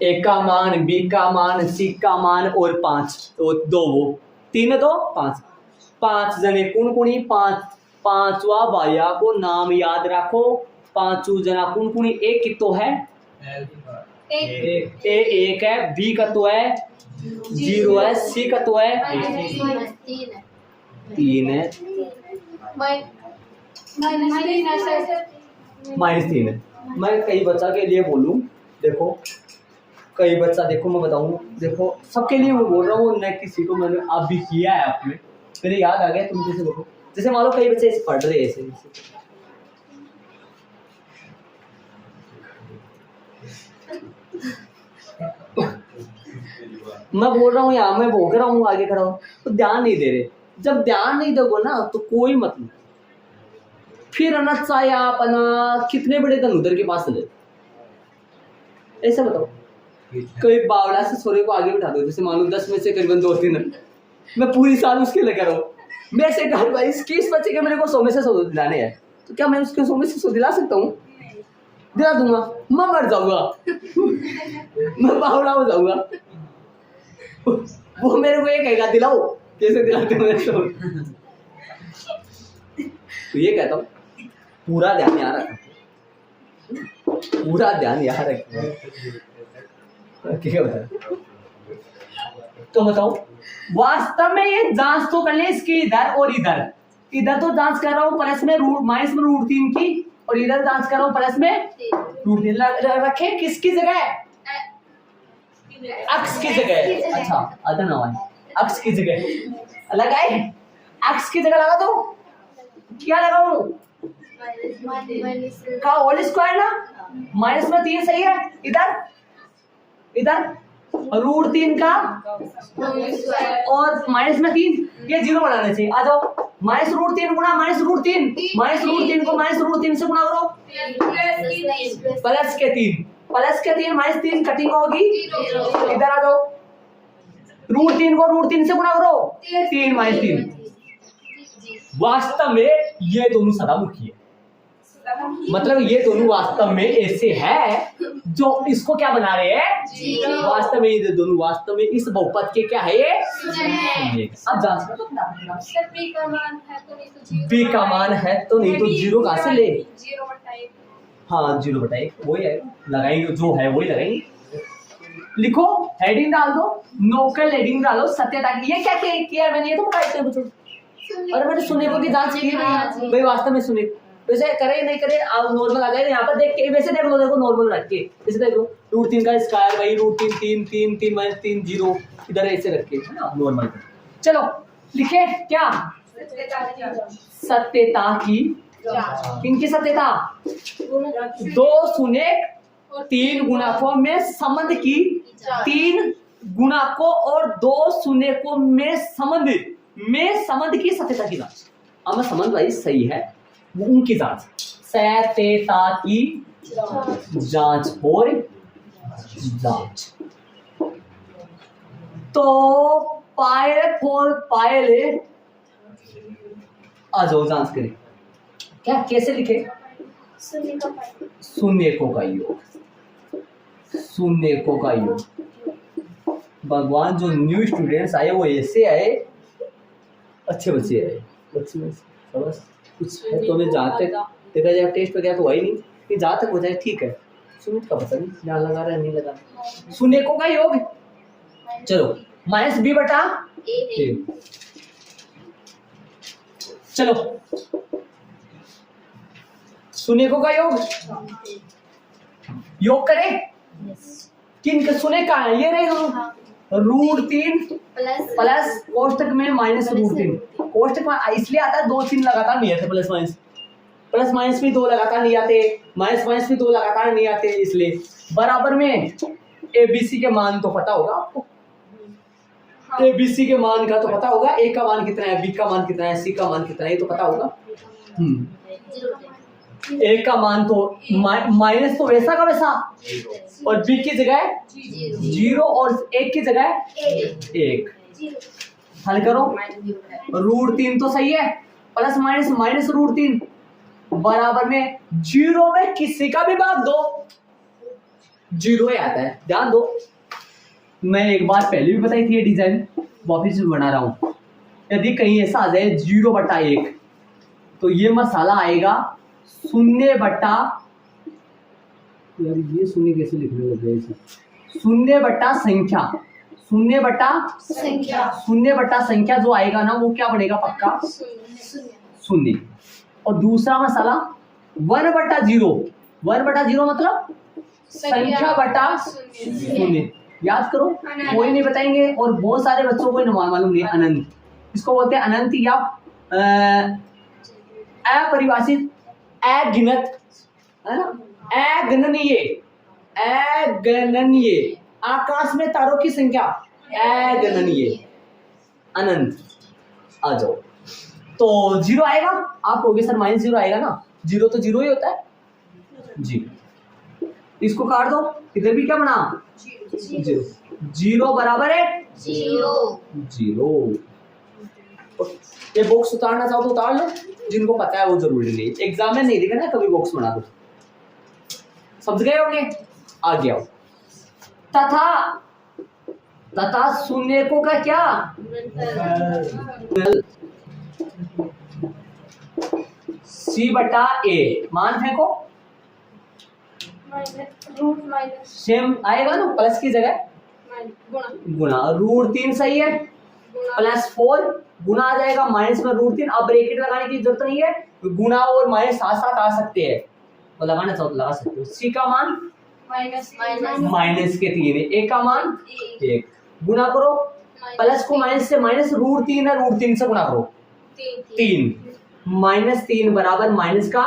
एक का मान, बी का मान, सी का मान और 5 तो 2 वो 3 2 5 5 जने कौन कौन ही 5वां भाइया को नाम याद रखो, 5 जना कौन कौन, एक कितो है एक है, बी का तो है 0 है, सी का तो है 3 है, -3 है। मैं कई बच्चा के लिए बोलूं, देखो कई बच्चा, देखो मैं बताऊं, देखो सबके लिए मैं बोल रहा हूँ, न किसी को मैंने आप भी किया है आपने, मेरे याद आ गया, तुम जैसे बोलो, जैसे मान लो कई बच्चे ऐसे पढ़ रहे हैं ऐसे मैं बोल रहा हूँ यहाँ, मैं भोग रहा हूँ आगे खड़ा हूँ, तो ध्यान नहीं दे रहे। जब ध्यान नहीं दोगे ना तो कोई मतलब, फिर अनंत चाहे आप कितने बड़े धनुधर के पास चले, ऐसा बताओ। कोई बावला से सोरे को आगे बिठा दो, जैसे मान लो 10 में से करीबन 2-3 मैं पूरी साल उसके लगा रहा हूँ, मैं से कहा भाई इस बच्चे के मेरे को 100 में से 100 दिलाने हैं, तो क्या मैं उसके 100 में से 100 दिला सकता हूँ, दिला दूंगा, मैं मर जाऊंगा मैं बावला हो जाऊंगा, वो मेरे को ये कहेगा दिलाओ, कैसे दिलाते हो तो ये कहता हूँ पूरा ध्यान यहाँ रखना, पूरा ध्यान यहाँ रखना, ठीक है। तो बताओ वास्तव में ये जांच तो कर ले इसकी, इधर और इधर तो जांच कर रहा हूँ प्लस में माइनस में √3 की, और इधर जांच कर रहा हूँ प्लस में √3 रखे किसकी जगह, अक्स की जगह, अच्छा अदर ना है, अक्स की जगह लगाए, अक्स की जगह लगा दो, क्या लगाऊं का होल स्क्वायर ना, माइनस में 3 सही है, इधर √3 का और माइनस में 3, ये 0 बनाना चाहिए। आ जाओ -√3 गुणा -√3, -√3 को -√3 से गुणा करो, प्लस के 3 -3 कटिंग होगी, इधर आ जाओ √3 को √3 से गुणा करो, 3 -3। वास्तव में ये दोनों सदामुखी है, मतलब ये दोनों वास्तव में ऐसे है जो इसको क्या बना रहे हैं, वास्तव में ये दोनों वास्तव में इस बहुपद के क्या है, ये अब जांच करो, बी का मान है तो नहीं तो 0 कहां से ले, हाँ 0/1 वही है, लगाएंगे जो है वही लगाएंगे। लिखो हेडिंग डाल दो, नोकल हेडिंग डालो, सत्यता की। ये क्या किया मैंने, ये तो बताते हैं बच्चों, अरे मैंने सुने को की जांच की भाई, वास्तव में सुने, वैसे करे नहीं करे आप नॉर्मल आ जाए, यहाँ पर देख के वैसे देख लो, देखो नॉर्मल रख के जैसे देख लो, √3 का स्क्वायर भाई √3 3 3 -3 0, इधर ऐसे रख के है ना नॉर्मल। चलो लिखे क्या, सत्यता की, किनकी सत्यता, 2 शून्य 3 गुणकों में संबंध की, 3 गुणकों और 2 शून्यकों में संबंध की सत्यता की जांच। अब मैं संबंध भाई सही है वो उनकी जांच, सत्यता की जांच और जांच। तो पायल फॉर पायल आ जाओ जांच करें, क्या कैसे लिखे, शून्य को का योग, शून्यकों का योग। भगवान जो न्यू स्टूडेंट्स आए वो ऐसे आए, अच्छे बच्चे आए, बच्चे बस कुछ है तो हमें जहाँ तक देखा जाए टेस्ट वगैरह तो हुआ ही नहीं कि जहाँ तक हो जाए ठीक है। शून्य का पता नहीं जहाँ लगा रहा है नहीं लगा। शून्यकों का योग चलो माइनस बी बटा ए। चलो शून्यकों का योग करें किन का? शून्य का है ये रहेगा √3 प्लस कोष्टक में -√3। कोष्टक में इसलिए आता है 2-3 लगातार नहीं आते, प्लस माइनस भी 2 लगातार नहीं आते, माइनस भी 2 लगातार नहीं आते, इसलिए बराबर में ABC के मान तो पता होगा आपको। ABC के मान का तो पता होगा, A का मान कितना है, B का मान कितना है, C का मान कितना है, ये तो पता होगा। A का मान तो माइनस तो वैसा का वैसा, और B की जगह 0 और 1 की जगह 1। हल करो, √3 तो सही है, प्लस माइनस √3 बराबर में 0 में किसी का भी भाग दो 0 ही आता है। ध्यान दो, मैं एक बार पहले भी बताई थी ये डिजाइन, वापिस बना रहा हूं। यदि कहीं ऐसा आ जाए 0/1 तो ये मसाला आएगा 0 बटा, यार ये शून्य कैसे लिखने लग गया इसे, 0 बटा संख्या, 0 बटा संख्या जो आएगा ना वो क्या बनेगा पक्का शून्य। और दूसरा मसाला 1/0, 1/0 मतलब संख्या बटा शून्य। याद करो, कोई नहीं बताएंगे और बहुत सारे बच्चों को मालूम नहीं अनंत, इसको बोलते हैं अनंत या अपरिभाषित, अगिनत, है ना, अगणनीय, आकाश में तारों की संख्या अगणनीय, अनंत। आ जाओ, तो 0 आएगा, आप कहोगे सर -0 आएगा ना, 0 तो 0 ही होता है जी। इसको काट दो, इधर भी क्या बना 0 बराबर है 0। ये बॉक्स उतारना चाहो तो उतार लो, जिनको पता है वो जरूरी नहीं, एग्जाम में नहीं दिखा ना कभी बॉक्स बना दो, समझ गए होंगे। आगे आओ, तथा शून्यकों का क्या C/A, मान फेंको, सेम आएगा ना, प्लस की जगह गुणा, √3 सही है, +4 गुना आ जाएगा, माइनस में √3। अब ब्रैकेट लगाने की जरूरत नहीं है, गुना और माइनस साथ साथ आ सकते हैं, तो लगाना चाहो तो लगा सकते हो। C का मान माइनस के 3 है, A का मान 1, गुना करो, प्लस को माइनस से, माइनस √3 है, √3 से गुना करो 3, -3 बराबर माइनस का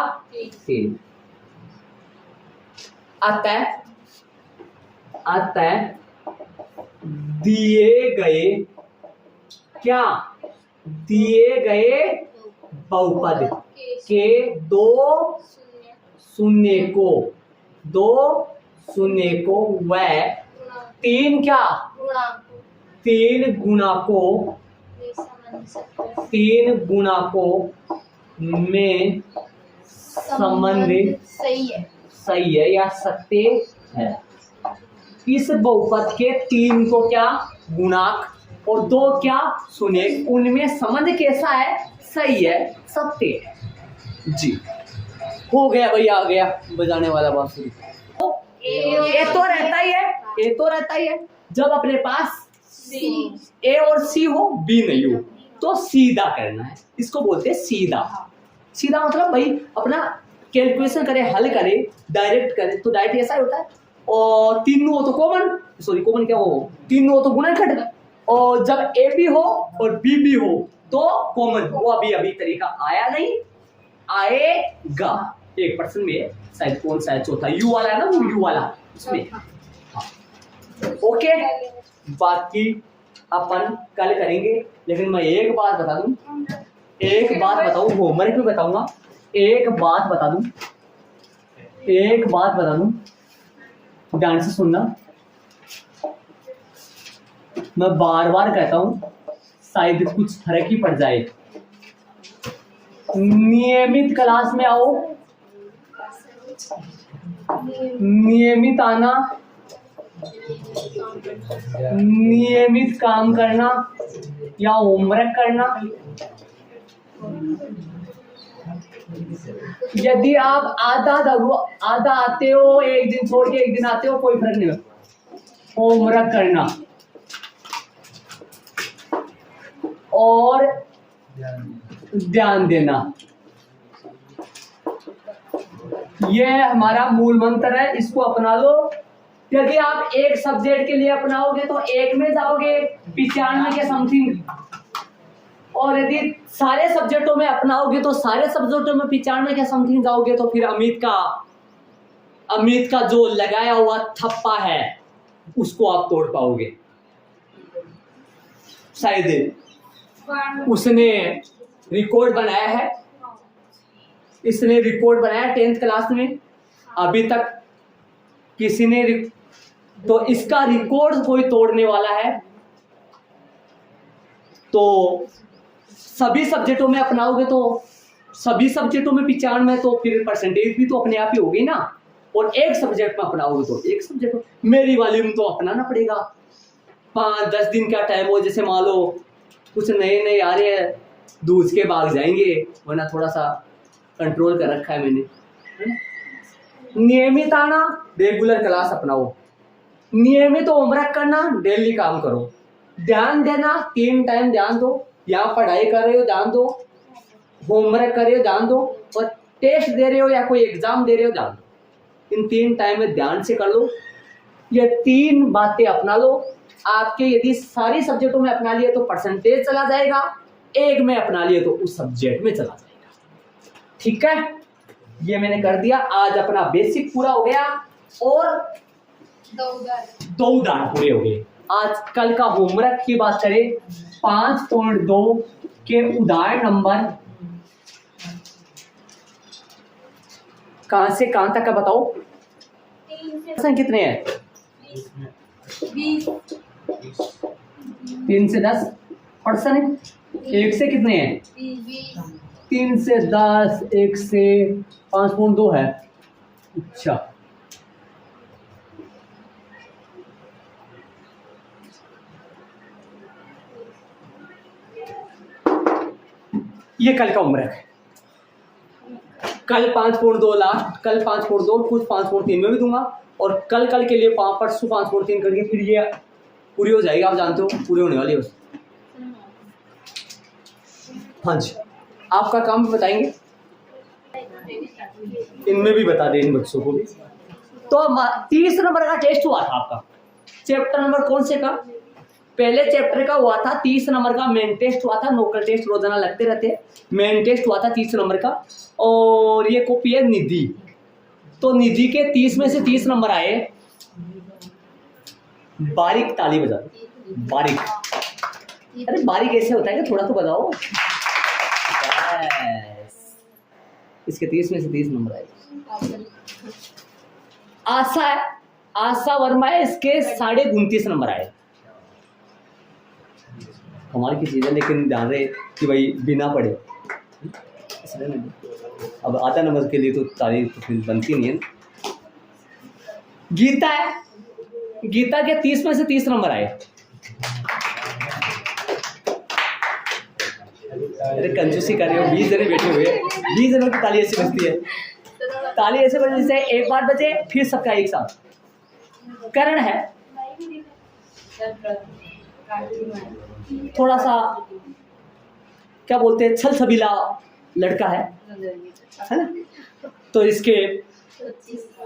3 अतः दिए गए बहुपद के 2 शून्यकों व 3 गुणकों में संबंधित सही है या सत्य है। इस बहुपद के 3 को क्या गुणांक और 2 क्या शून्य, उनमें संबंध कैसा है, सही है, सत्य है जी। हो गया भाई, आ गया बजाने वाला बांसुरी। ये तो रहता ही है, जब अपने पास A और C हो, B नहीं हो तो सीधा करना है, इसको बोलते हैं सीधा मतलब भाई अपना कैलकुलेशन करे, हल करे, डायरेक्ट करे, तो डायरेक्ट ऐसा ही होता है। और 3 हो तो कॉमन क्या हो, 3 हो तो गुणनखंड, और जब A भी हो और B भी हो तो कॉमन। वो अभी तरीका आया नहीं, आएगा 1% में, शायद कौन सा है चौथा, U वाला है ना, वो U वाला उसमें। ओके, बाकी अपन कल करेंगे, लेकिन मैं एक बात बता दूं, होमवर्क में बताऊंगा, एक बात बता दूं, ध्यान से सुनना, मैं बार बार कहता हूं, शायद कुछ फर्क ही पड़ जाए। नियमित क्लास में आओ, नियमित आना, नियमित काम करना या होमवर्क करना। यदि आप आधा आते हो, एक दिन छोड़ के एक दिन आते हो, कोई फर्क नहीं है। होमवर्क करना और ध्यान देना, यह हमारा मूल मंत्र है, इसको अपना लो। यदि आप एक सब्जेक्ट के लिए अपनाओगे तो एक में जाओगे 95 के समथिंग, और यदि सारे सब्जेक्टों में अपनाओगे तो सारे सब्जेक्टों में 95 के समथिंग जाओगे, तो फिर अमित का जो लगाया हुआ थप्पा है उसको आप तोड़ पाओगे। शायद उसने रिकॉर्ड बनाया है, इसने रिकॉर्ड बनाया 10th क्लास में, अभी तक किसी ने तो इसका रिकॉर्ड कोई तोड़ने वाला है। तो सभी सब्जेक्टों में अपनाओगे तो सभी सब्जेक्टों में 95, तो फिर परसेंटेज भी तो अपने आप ही होगी ना। और एक सब्जेक्ट में अपनाओगे तो एक सब्जेक्ट, मेरी वॉल्यूम तो अपनाना पड़ेगा। 5-10 दिन का टाइम हो, जैसे मान लो कुछ नए आ रहे हैं, दूध के भाग जाएंगे, वरना थोड़ा सा कंट्रोल कर रखा है मैंने। नियमित आना, रेगुलर क्लास अपनाओ, नियमित होमवर्क करना, डेली काम करो, ध्यान देना, 3 टाइम ध्यान दो। यहाँ पढ़ाई कर रहे हो ध्यान दो, होमवर्क कर रहे हो ध्यान दो, और टेस्ट दे रहे हो या कोई एग्जाम दे रहे हो ध्यान दो। इन 3 टाइम में ध्यान से कर लो, ये 3 बातें अपना लो। आपके यदि सारी सब्जेक्टों में अपना लिए तो परसेंटेज चला जाएगा, एक में अपना लिए तो उस सब्जेक्ट में चला जाएगा। ठीक है, ये मैंने कर दिया। आज अपना बेसिक पूरा हो गया और 2 उदाहरण पूरे हो गए। आज कल का होमवर्क की बात करें, 5.2 के उदाहरण नंबर कहां से कहां तक का बताओ? कितने हैं? 3 से 10 पर्सन है। 1 से कितने हैं? 3 से 10, 1 से 5.2 है। अच्छा, ये कल का होमवर्क है। कल 5.2 लास्ट, कल 5.2, कुछ 5.3 में भी दूंगा, और कल के लिए परसों 5.3 करके फिर ये पूरी हो जाएगी। आप जानते हो पूरी होने वाली है बस। हाँ जी, आपका काम भी बताएंगे, इनमें भी बता दें इन बच्चों को भी। तो 30 नंबर का टेस्ट हुआ था आपका, चैप्टर नंबर कौन से का? पहले चैप्टर का हुआ था 30 नंबर का मेन टेस्ट हुआ था। लोकल टेस्ट रोजाना लगते रहते हैं, मेन टेस्ट हुआ था 30 नंबर का। और ये कॉपी है निधि, तो निधि के 30 में से 30 नंबर आए। बारीक ताली बजा दो, बारीक। अरे बारीक ऐसे होता है कि थोड़ा तो बजाओ। इसके 30 में से 30 नंबर आए। आशा वर्मा है, इसके 29.5 नंबर आए। कमाल की चीज़ है, लेकिन ध्यान रहे कि भाई बिना पढ़े, अब आधा नंबर के लिए तो तारीफ तो फिर बनती नहीं है। गीता है, गीता के 30 में से 30 नंबर आए। अरे कंजूसी कर रहे हो, 20 जने बैठे हुए, 20 जनों की ताली ऐसी बजती है। ताली ऐसे बजने से एक बार बजे फिर सबका एक साथ। करण है, थोड़ा सा क्या बोलते हैं, छल छबीला लड़का है ना, तो इसके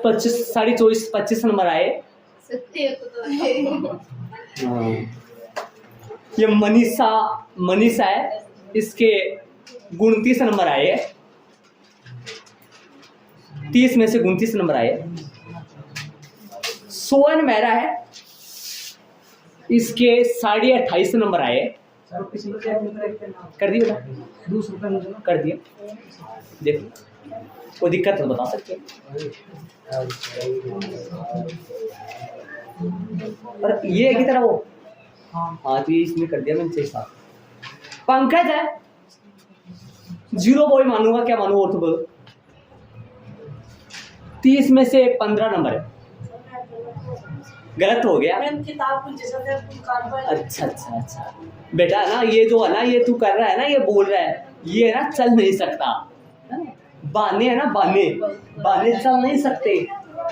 25 नंबर आए। ये मनीषा है, इसके 29 नंबर आए। 30 में से 29 नंबर आए। सोहन मेहरा है, इसके 28.5 नंबर आए। कर दिया कर दिया, देखो कोई दिक्कत है बता सकते हैं। और ये है कि तरह वो, हाँ तो ये इसमें कर दिया मैंने 6-7। पंकज है, 0 बॉय मानूंगा, क्या मानूंगा और तो बोलो। 30 में से 15 नंबर है, गलत हो गया। मैंने किताब कुछ जैसा था दुकान पर। अच्छा अच्छा अच्छा बेटा ना, ये जो है ना, ये तू कर रहा है ना, ये बोल रहा है, ये ना चल नहीं सकता, बहाने है ना, बहाने बहाने चल नहीं सकते।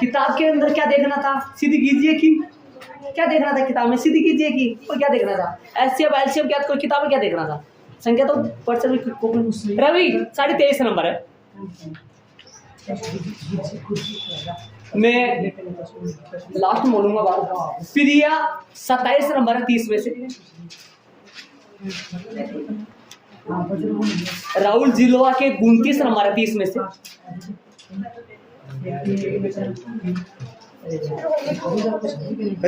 किताब के अंदर क्या देखना था, सीधी कीजिए की, क्या देखना था किताब में, सीधी कीजिए की, और क्या देखना था, एलसीएम एलसीएम क्या, कोई किताब में क्या देखना था, संख्या तो पर्चन रवि 23.5 नंबर है। मैं लास्ट में बोलूंगा बात। प्रिया 27 नंबर है 30 में से। राहुल जिलोवा के 29 नंबर है 30 में से।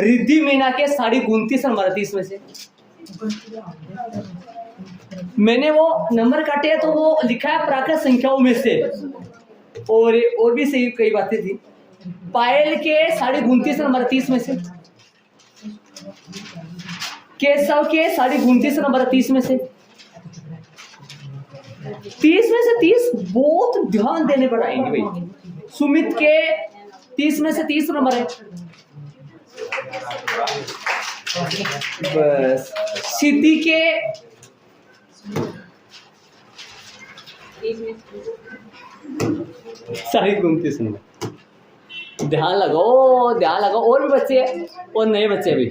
रिद्धि मीना के 29.5 नंबर है 30 में से। मैंने वो नंबर काटे हैं तो वो लिखा है प्राकृत संख्याओं में से, और भी सही कई बातें थी। पायल के 29.5 नंबर 30 में से। केशव के 29.5 नंबर 30 में से। 30 में से 30 बहुत ध्यान देने पर आएंगे भाई। सुमित के 30 में से 30 नंबर है बस। सिद्धि के साढ़े 29 नंबर। ध्यान लगाओ ध्यान लगाओ, और भी बच्चे हैं और नए बच्चे भी।